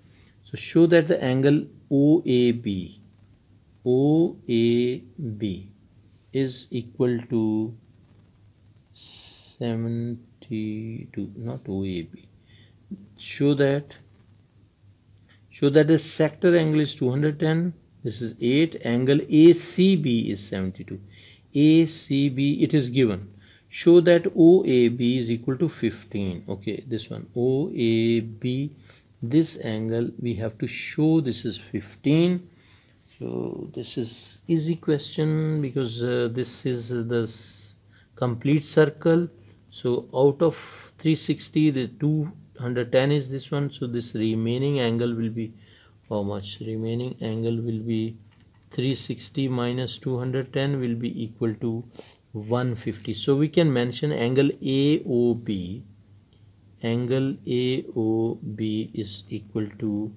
So show that the angle OAB is equal to 72, not OAB. Show that the sector angle is 210, this is 8, angle ACB is 72. ACB, it is given. Show that OAB is equal to 15. Okay, this one, OAB, this angle we have to show this is 15. So this is easy question because this is the complete circle. So out of 360, the 210 is this one. So this remaining angle will be how much? Remaining angle will be 360 minus 210 will be equal to 150. So we can mention angle AOB. Angle AOB is equal to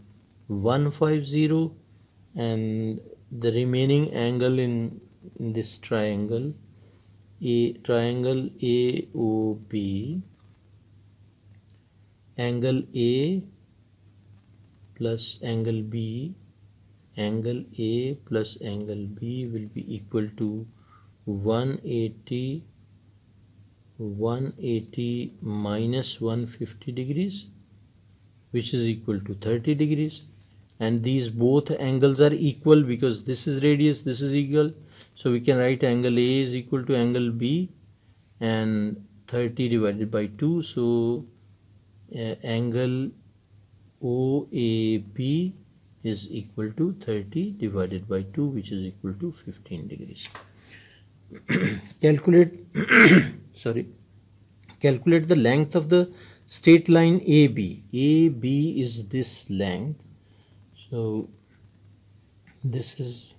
150, and the remaining angle in this triangle, triangle AOB, angle A plus angle B, angle A plus angle B will be equal to 180 minus 150 degrees, which is equal to 30 degrees. And these both angles are equal because this is radius, this is equal. So we can write angle A is equal to angle B and 30 divided by 2. So angle OAB is equal to 30 divided by 2, which is equal to 15 degrees. Calculate calculate the length of the straight line AB. AB is this length. So this is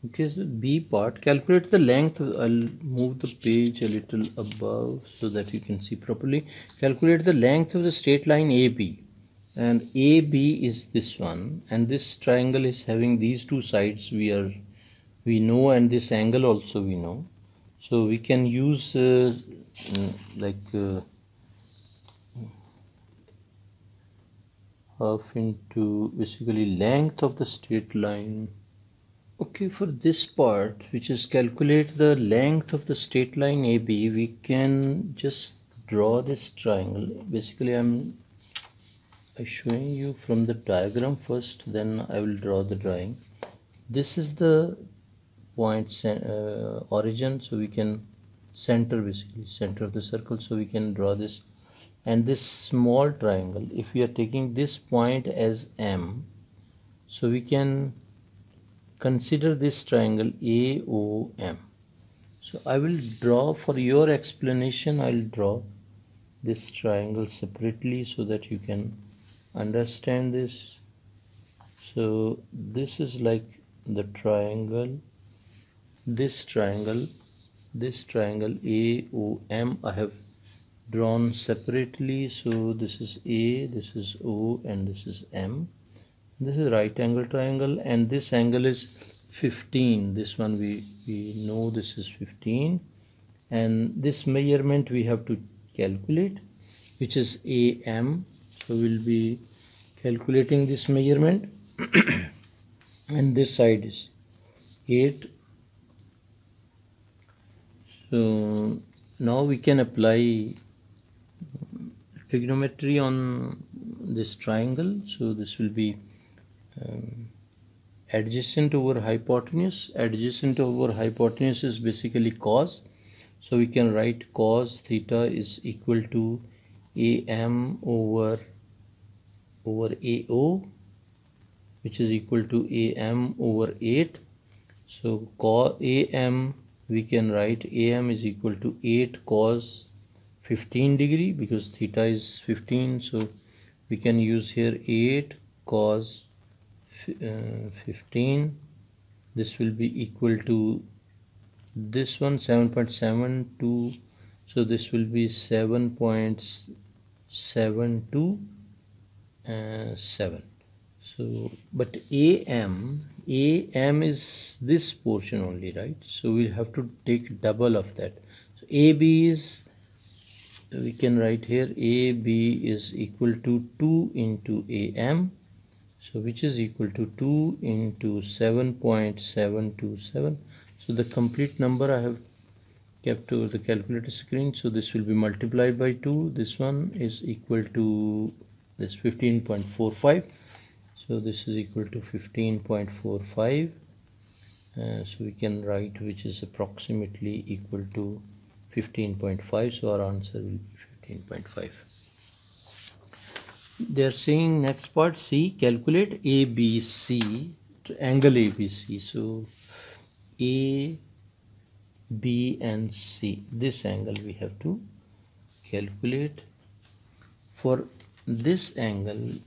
okay. So B part, calculate the length. I'll move the page a little above so that you can see properly. Calculate the length of the straight line AB, and AB is this one, and this triangle is having these two sides we know, and this angle also we know. So we can use half into basically length of the straight line. Okay, for this part, which is calculate the length of the straight line AB, we can just draw this triangle. Basically, I'm showing you from the diagram first, then I will draw the drawing. This is the point origin, so we can center, basically center of the circle, so we can draw this. And this small triangle, if we are taking this point as M, so we can consider this triangle AOM. So I will draw, for your explanation, I will draw this triangle separately so that you can understand this. So this is like the triangle, this triangle AOM I have drawn separately. So this is A, this is O, and this is M. This is right angle triangle, and this angle is 15. This one we know this is 15, and this measurement we have to calculate, which is AM. So we'll be calculating this measurement and this side is 8. So now we can apply trigonometry on this triangle. So this will be adjacent over hypotenuse. Adjacent over hypotenuse is basically cos. So we can write cos theta is equal to AM over AO, which is equal to AM over 8. So cos AM, we can write AM is equal to 8 cos 15 degree, because theta is 15. So we can use here 8 cos 15. This will be equal to this one 7.72. So this will be 7.727. So but AM is this portion only, right? So we'll have to take double of that. So AB is, we can write here AB is equal to 2 into AM. So which is equal to 2 into 7.727. So the complete number I have kept over the calculator screen. So this will be multiplied by 2. This one is equal to this 15.45. So this is equal to 15.45. So we can write which is approximately equal to 15.5. So our answer will be 15.5. They are saying next part C, calculate ABC, angle ABC. So A, B and C, this angle we have to calculate. For this angle,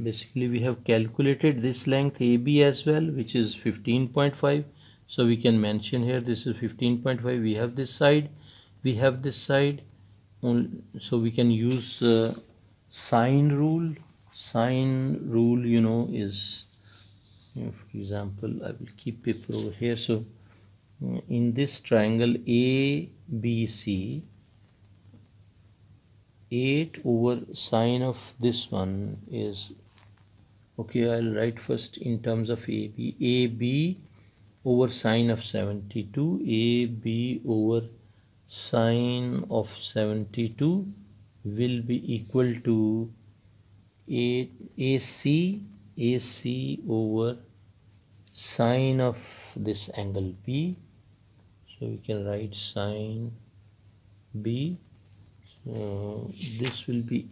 basically we have calculated this length AB as well, which is 15.5. So we can mention here this is 15.5. We have this side, we have this side, so we can use sine rule. Sine rule, you know, is, for example, I will keep paper over here. So in this triangle ABC, 8 over sine of this one is, okay, I'll write first in terms of AB. AB over sine of 72, AB over sine of 72 will be equal to AC over sine of this angle B. So we can write sine B. So this will be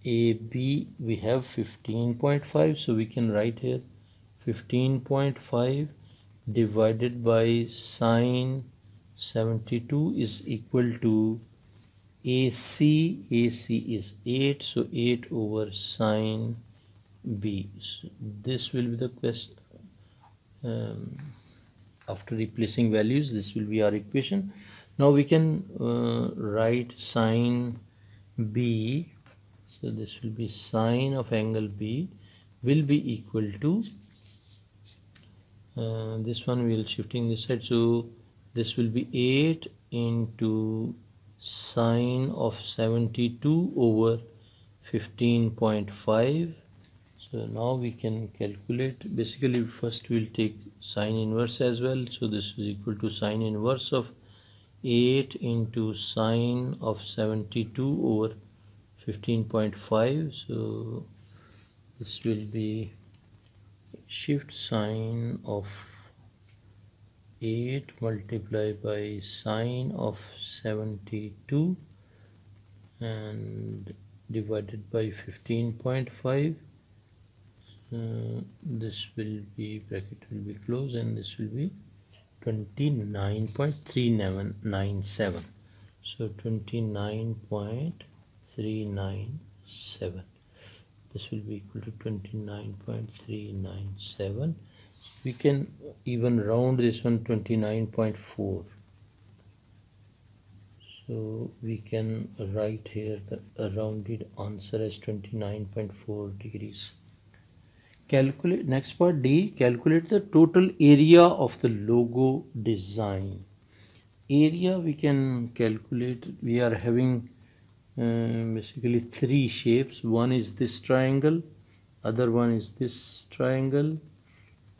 AB. We have 15.5. So we can write here 15.5 divided by sine 72 is equal to AC is 8, so 8 over sine B. So this will be the question. After replacing values, this will be our equation. Now we can write sine B. So this will be sine of angle B will be equal to this one we will shifting this side, so this will be 8 into sine of 72 over 15.5. So now we can calculate. Basically first we will take sine inverse as well, so this is equal to sine inverse of 8 into sine of 72 over 15.5. so this will be shift sine of 8 multiplied by sine of 72 and divided by 15.5. This will be, bracket will be closed, and this will be 29.397. so 29.397. this will be equal to 29.397. we can even round this one 29.4. so we can write here the rounded answer as 29.4 degrees. Calculate, next part D, calculate the total area of the logo design. Area we can calculate. We are having basically three shapes. One is this triangle, other one is this triangle,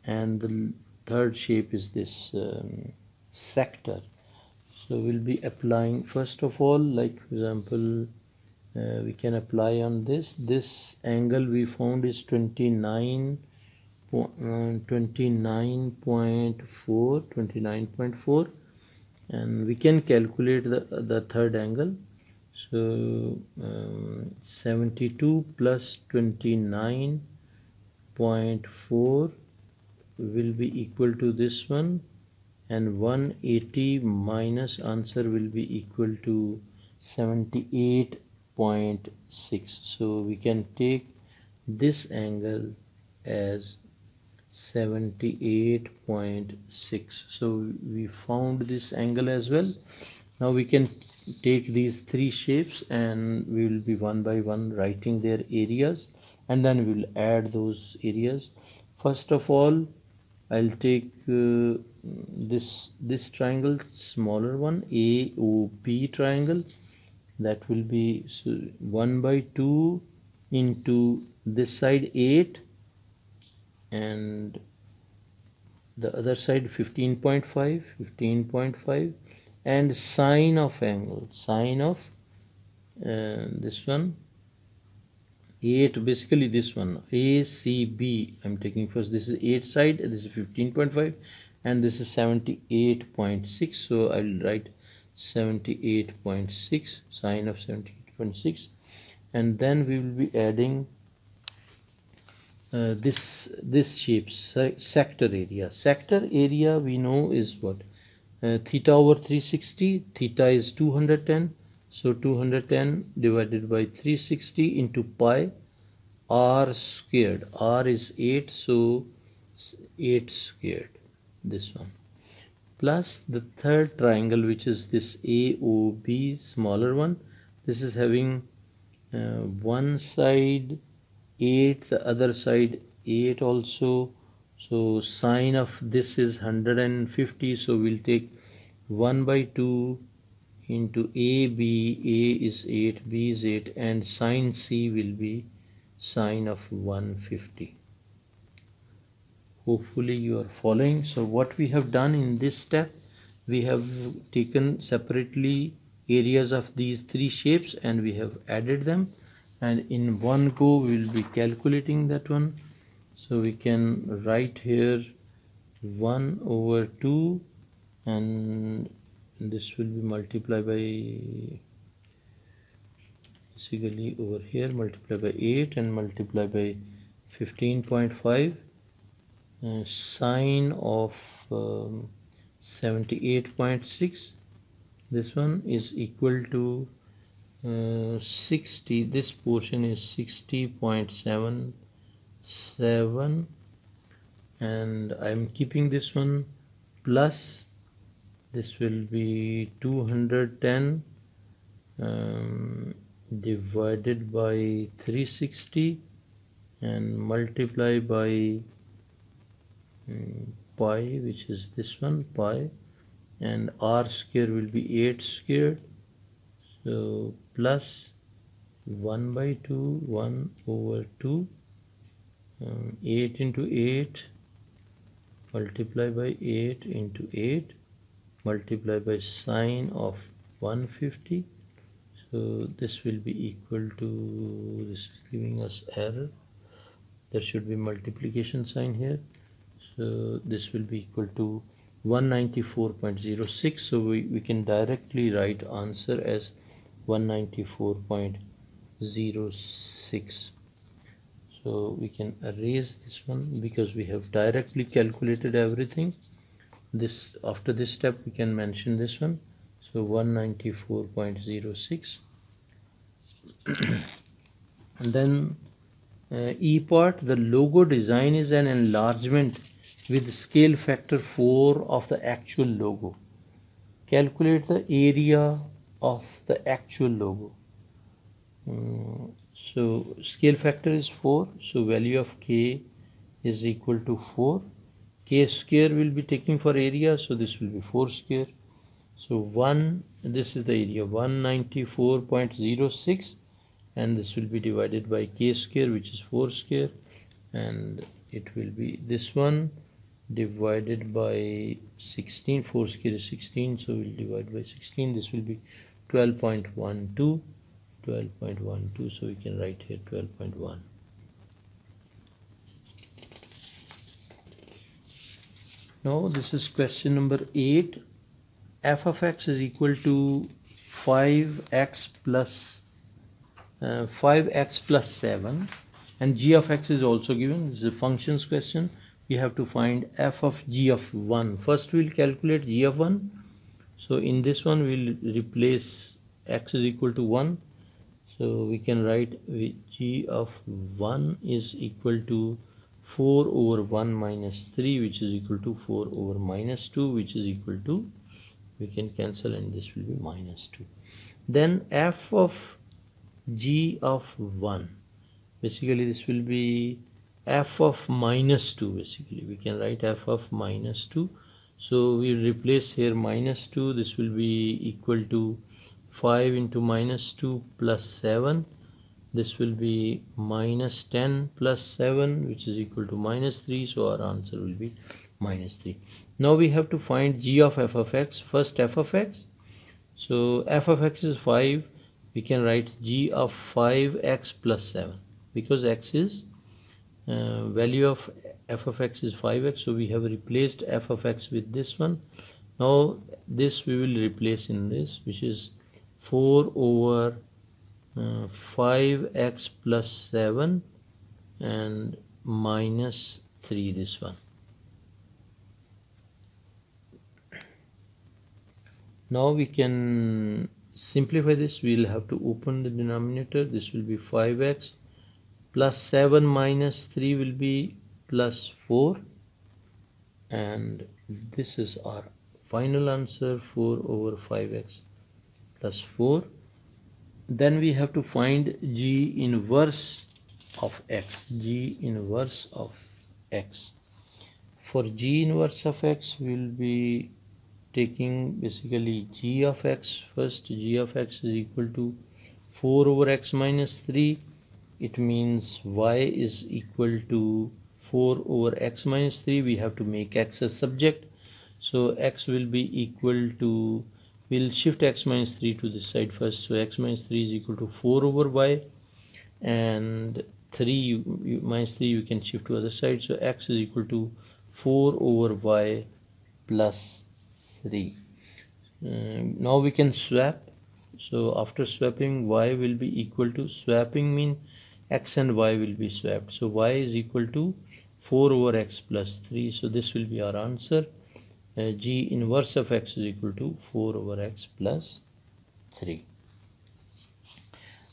and the third shape is this sector. So we'll be applying first of all, like for example, we can apply on this angle we found is 29.4, and we can calculate the third angle. So 72 plus 29.4 will be equal to this one, and 180 minus answer will be equal to 78.6. so we can take this angle as 78.6. so we found this angle as well. Now we can take these three shapes and we will be one by one writing their areas, and then we will add those areas. First of all, I'll take this triangle, smaller one, AOP triangle. That will be 1 by 2 into this side 8 and the other side 15.5, and sine of angle, sine of this one 8, basically this one ACB. I'm taking first, this is 8 side, this is 15.5, and this is 78.6. so I'll write 78.6, sine of 78.6, and then we will be adding this shape, sector area. Sector area we know is what, theta over 360. Theta is 210, so 210 divided by 360 into pi r squared. R is 8, so 8 squared, this one, plus the third triangle, which is this AOB, smaller one. This is having one side 8, the other side 8 also. So sine of this is 150, so we'll take 1 by 2 into AB. A is 8, B is 8, and sine C will be sine of 150. Hopefully you are following. So what we have done in this step, we have taken separately areas of these three shapes and we have added them, and in one go we will be calculating that one. So we can write here 1 over 2, and this will be multiplied by, basically over here multiply by 8 and multiply by 15.5. Sine of 78.6, this one is equal to 60, this portion is 60.77, and I'm keeping this one plus this will be 210 divided by 360 and multiply by pi, which is this one, pi, and r square will be 8 squared, so plus 1 by 2, 1 over 2, 8 into 8 multiply by 8 into 8 multiply by sine of 150, so this will be equal to, this is giving us error, there should be multiplication sign here, so this will be equal to 194.06, so we can directly write answer as 194.06. So we can erase this one because we have directly calculated everything. This, after this step we can mention this one, so 194.06. And then E part, the logo design is an enlargement with scale factor 4 of the actual logo. Calculate the area of the actual logo. So scale factor is 4, so value of k is equal to 4. K square will be taking for area, so this will be 4 square. So 1, this is the area, 194.06, and this will be divided by k square, which is 4 square, and it will be this one divided by 16, 4 square is 16, so we'll divide by 16, this will be 12.12, so we can write here 12.1. Now this is question number 8. F of x is equal to 5x plus 7, and g of x is also given. This is a functions question. We have to find f of g of 1. First we'll calculate g of 1. So in this one we'll replace x is equal to 1. So we can write g of 1 is equal to 4 over 1 minus 3, which is equal to 4 over minus 2, which is equal to, we can cancel, and this will be minus 2. Then f of g of 1, basically this will be f of minus 2, basically we can write f of minus 2. So we replace here minus 2, this will be equal to 5 into minus 2 plus 7, this will be minus 10 plus 7, which is equal to minus 3, so our answer will be minus 3. Now we have to find g of f of x. First f of x, so f of x is 5, we can write g of 5x plus 7, because x is value of f of x is 5x, so we have replaced f of x with this one. Now this we will replace in this, which is 4 over 5x plus 7 and minus 3, this one. Now we can simplify this. We will have to open the denominator. This will be 5x plus 7 minus 3 will be plus 4, and this is our final answer, 4 over 5x plus 4. Then we have to find g inverse of x. G inverse of x. For g inverse of x, we will be taking basically g of x first. G of x is equal to 4 over x minus 3. It means y is equal to 4 over x minus 3. We have to make x a subject. So x will be equal to, we'll shift x minus 3 to this side first. So x minus 3 is equal to 4 over y, and 3 minus 3 you can shift to other side. So x is equal to 4 over y plus 3. Now we can swap. So after swapping, y will be equal to, swapping mean x and y will be swapped. So y is equal to 4 over x plus 3. So this will be our answer. G inverse of x is equal to 4 over x plus 3.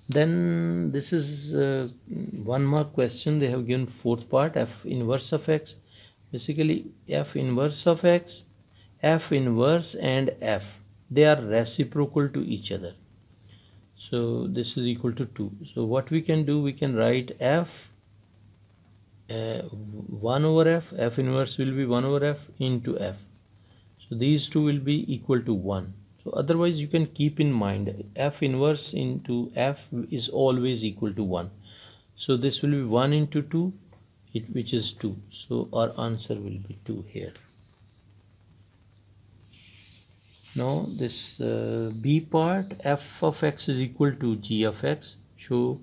Then this is 1 mark question. They have given fourth part, f inverse of x. Basically f inverse of x, f inverse and f, they are reciprocal to each other. So this is equal to 2. So what we can do, we can write f 1 over f inverse will be 1 over f into f. So these two will be equal to 1. So otherwise you can keep in mind f inverse into f is always equal to 1. So this will be 1 into 2, which is 2. So our answer will be 2 here. Now this b part, f of x is equal to g of x. Show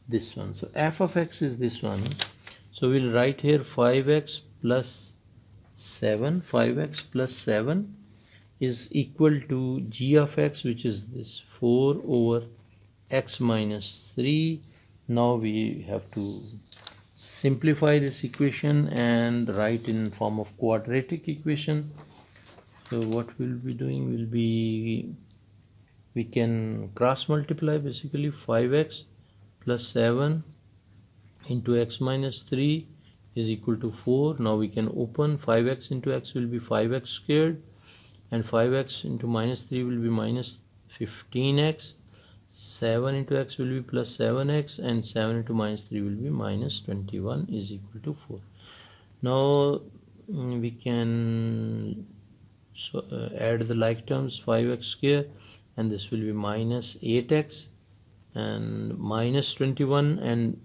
this one. So f of x is this one. So we'll write here 5x plus 7. 5x plus 7 is equal to g of x, which is this 4 over x minus 3. Now we have to simplify this equation and write in form of quadratic equation. So what we'll be doing will be, we can cross multiply basically 5x plus 7 into x minus 3 is equal to 4. Now we can open 5x into x will be 5x squared, and 5x into minus 3 will be minus 15x. 7 into x will be plus 7x, and 7 into minus 3 will be minus 21 is equal to 4. Now we can add the like terms, 5x square, and this will be minus 8x, and minus 21 and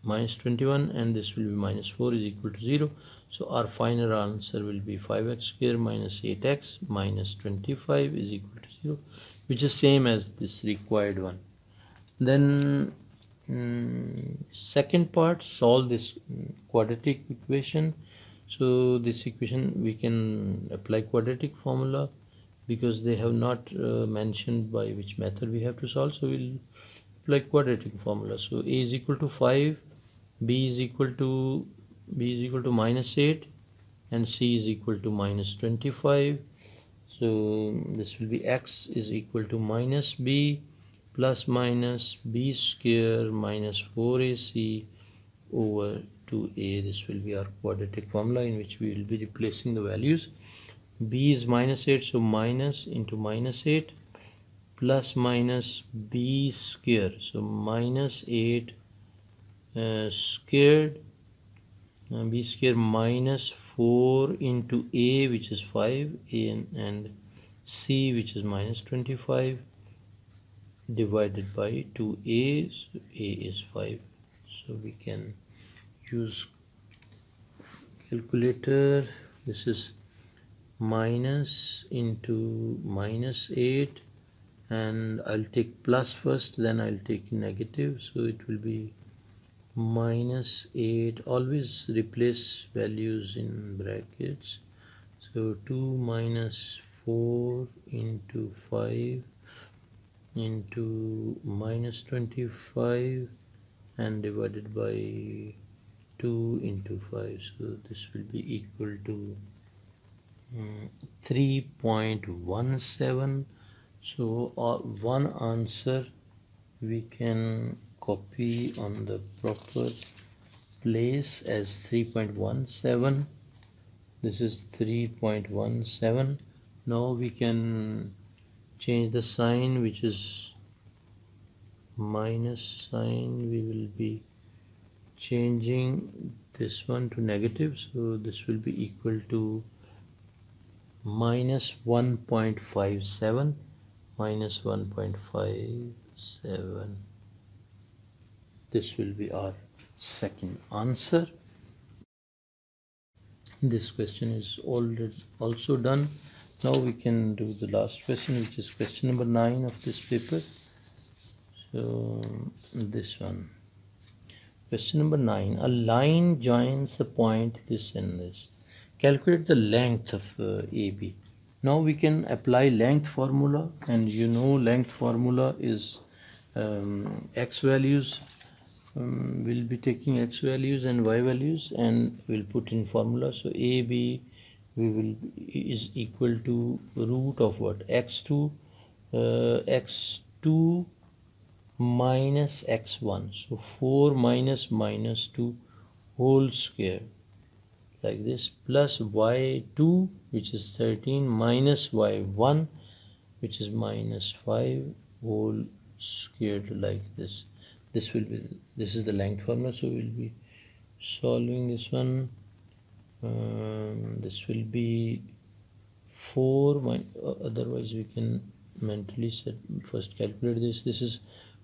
minus 21, and this will be minus 4 is equal to 0. So our final answer will be 5x square minus 8x minus 25 is equal to 0, which is same as this required one. Then second part, solve this quadratic equation. So this equation we can apply quadratic formula, because they have not mentioned by which method we have to solve. So we'll apply quadratic formula. So a is equal to 5, b is equal to minus 8, and c is equal to minus 25. So this will be x is equal to minus b plus minus b square minus 4ac over 2a. This will be our quadratic formula in which we will be replacing the values. B is minus 8, so minus into minus 8 plus minus b square, so minus 8 squared, b square minus 4 into a, which is 5, and c, which is minus 25, divided by 2a. So a is 5. So we can use calculator. This is minus into minus 8, and I'll take plus first, then I'll take negative. So it will be minus 8. Always replace values in brackets. So 2 minus 4 into 5 into minus 25, and divided by 2 into 5. So this will be equal to 3.17. So one answer we can copy on the proper place as 3.17. This is 3.17. Now we can change the sign, which is minus sign. We will be changing this one to negative, so this will be equal to minus 1.57, minus 1.57. This will be our second answer. This question is already also done. Now we can do the last question, which is question number 9 of this paper. So this one, question number 9. A line joins the point this and this. Calculate the length of AB. Now we can apply length formula, and you know length formula is x values. We'll be taking x values and y values, and we'll put in formula. So AB is equal to root of what? X2 x2 minus x1. So 4 minus minus 2 whole square like this, plus y2 which is 13 minus y1 which is minus 5 whole squared like this. This is the length formula, so we'll be solving this one. This will be 4 otherwise we can mentally first calculate this. This is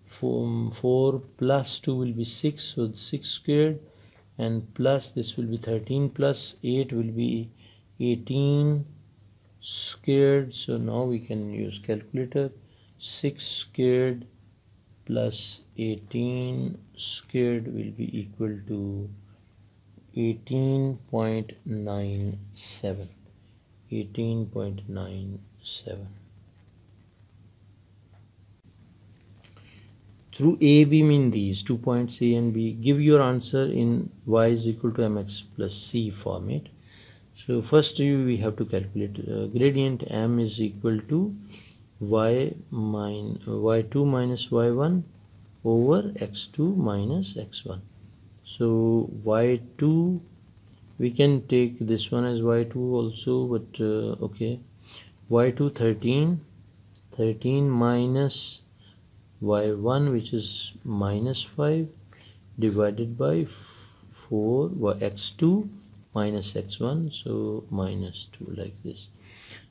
4 plus 2 will be 6, so 6 squared, and plus this will be 13 plus 8 will be 18 squared. So now we can use calculator. 6 squared plus 18 squared will be equal to 18.97. 18.97. Through A, B mean these 2 points A and B. Give your answer in y is equal to mx plus c format. So first we have to calculate gradient. M is equal to y2 minus y1 over x2 minus x1. So y2, we can take this one as y2 also, but okay, y2 13 minus y1 which is minus 5 divided by 4 x2 minus x1, so minus 2 like this.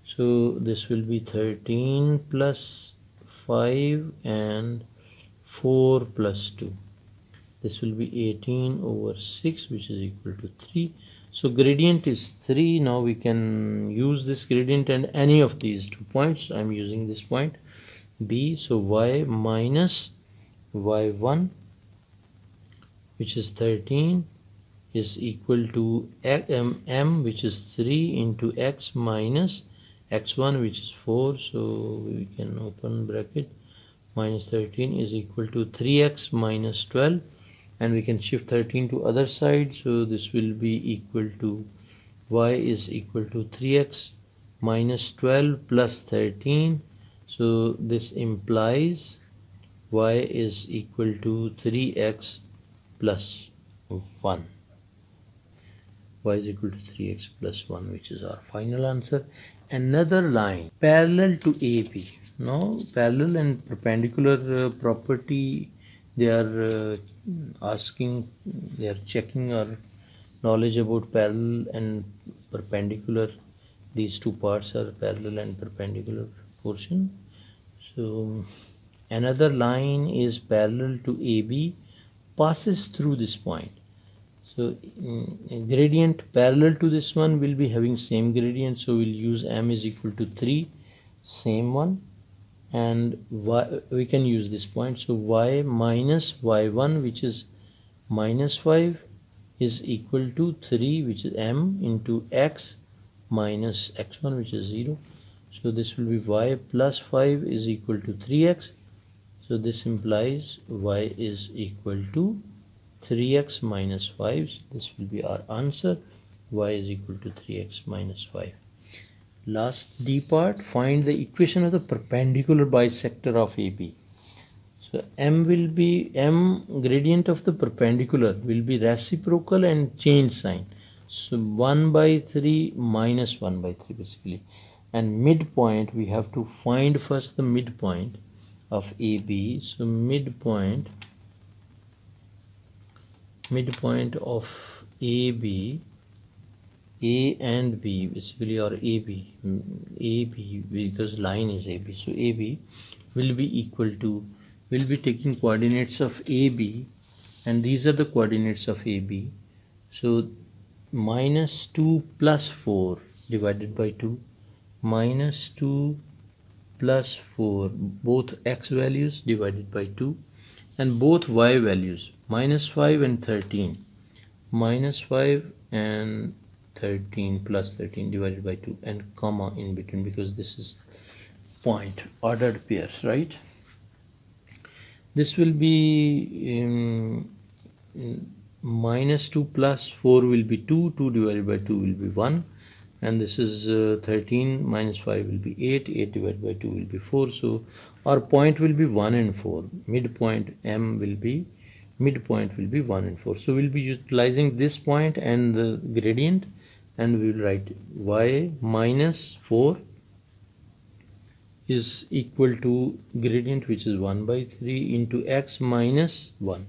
So this will be 13 plus 5 and 4 plus 2. This will be 18 over 6 which is equal to 3. So gradient is 3. Now we can use this gradient and any of these 2 points. I am using this point B. So y minus y1 which is 13 is equal to m which is 3 into x minus x1 which is 4. So we can open bracket, minus 13 is equal to 3x minus 12, and we can shift 13 to other side. So this will be equal to y is equal to 3x minus 12 plus 13. So this implies y is equal to 3x plus 1. Y is equal to 3x plus 1, which is our final answer. Another line parallel to AB. Now parallel and perpendicular property, they are they are checking our knowledge about parallel and perpendicular. These two parts are parallel and perpendicular portion. So another line is parallel to AB, passes through this point. So gradient parallel to this one will be having same gradient, so we'll use m is equal to 3, same one, and y, we can use this point. So y minus y1 which is minus 5 is equal to 3 which is m into x minus x1 which is 0. So this will be y plus 5 is equal to 3x. So this implies y is equal to 3x minus 5. So this will be our answer. Y is equal to 3x minus 5. Last D part, find the equation of the perpendicular bisector of AB. So m gradient of the perpendicular will be reciprocal and change sign. So 1 by 3 minus 1 by 3 basically. And midpoint, we have to find first the midpoint of AB. So midpoint of AB, A and B basically, or AB because line is AB. So AB will be equal to, we'll be taking coordinates of AB, and these are the coordinates of AB. So minus 2 plus 4 divided by 2, minus 2 plus 4, both x values divided by 2, and both y values, minus 5 and 13, minus 5 and 13 plus 13 divided by 2, and comma in between because this is point, ordered pairs, right? This will be minus 2 plus 4 will be 2, 2 divided by 2 will be 1, and this is 13 minus 5 will be 8, 8 divided by 2 will be 4. So our point will be 1 and 4. Midpoint will be 1 and 4. So we'll be utilizing this point and the gradient, and we will write y minus 4 is equal to gradient, which is 1 by 3, into x minus 1.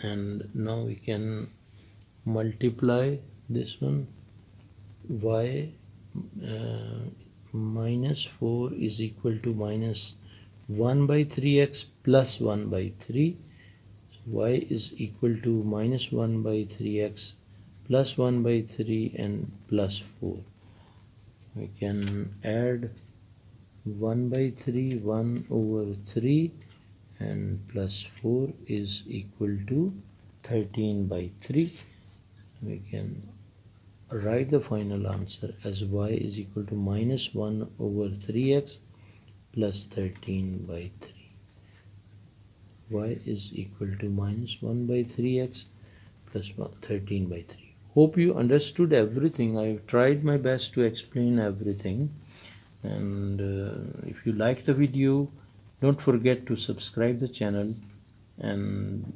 And now we can multiply this one. Y minus 4 is equal to minus 1 by 3x plus 1 by 3. So y is equal to minus 1 by 3x plus 1 by 3 and plus 4. We can add 1 by 3, 1 over 3, and plus 4 is equal to 13 by 3. We can write the final answer as y is equal to minus 1 over 3x plus 13 by 3. Y is equal to minus 1 by 3x plus 13 by 3. Hope you understood everything. I've tried my best to explain everything. And if you like the video, don't forget to subscribe the channel and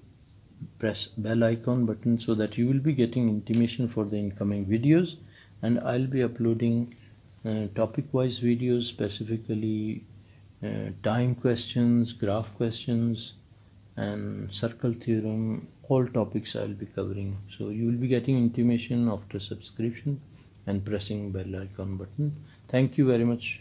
press bell icon button so that you will be getting intimation for the incoming videos. And I'll be uploading topic wise videos, specifically time questions, graph questions, and circle theorem. All topics I'll be covering, so you will be getting intimation after subscription and pressing bell icon button. Thank you very much.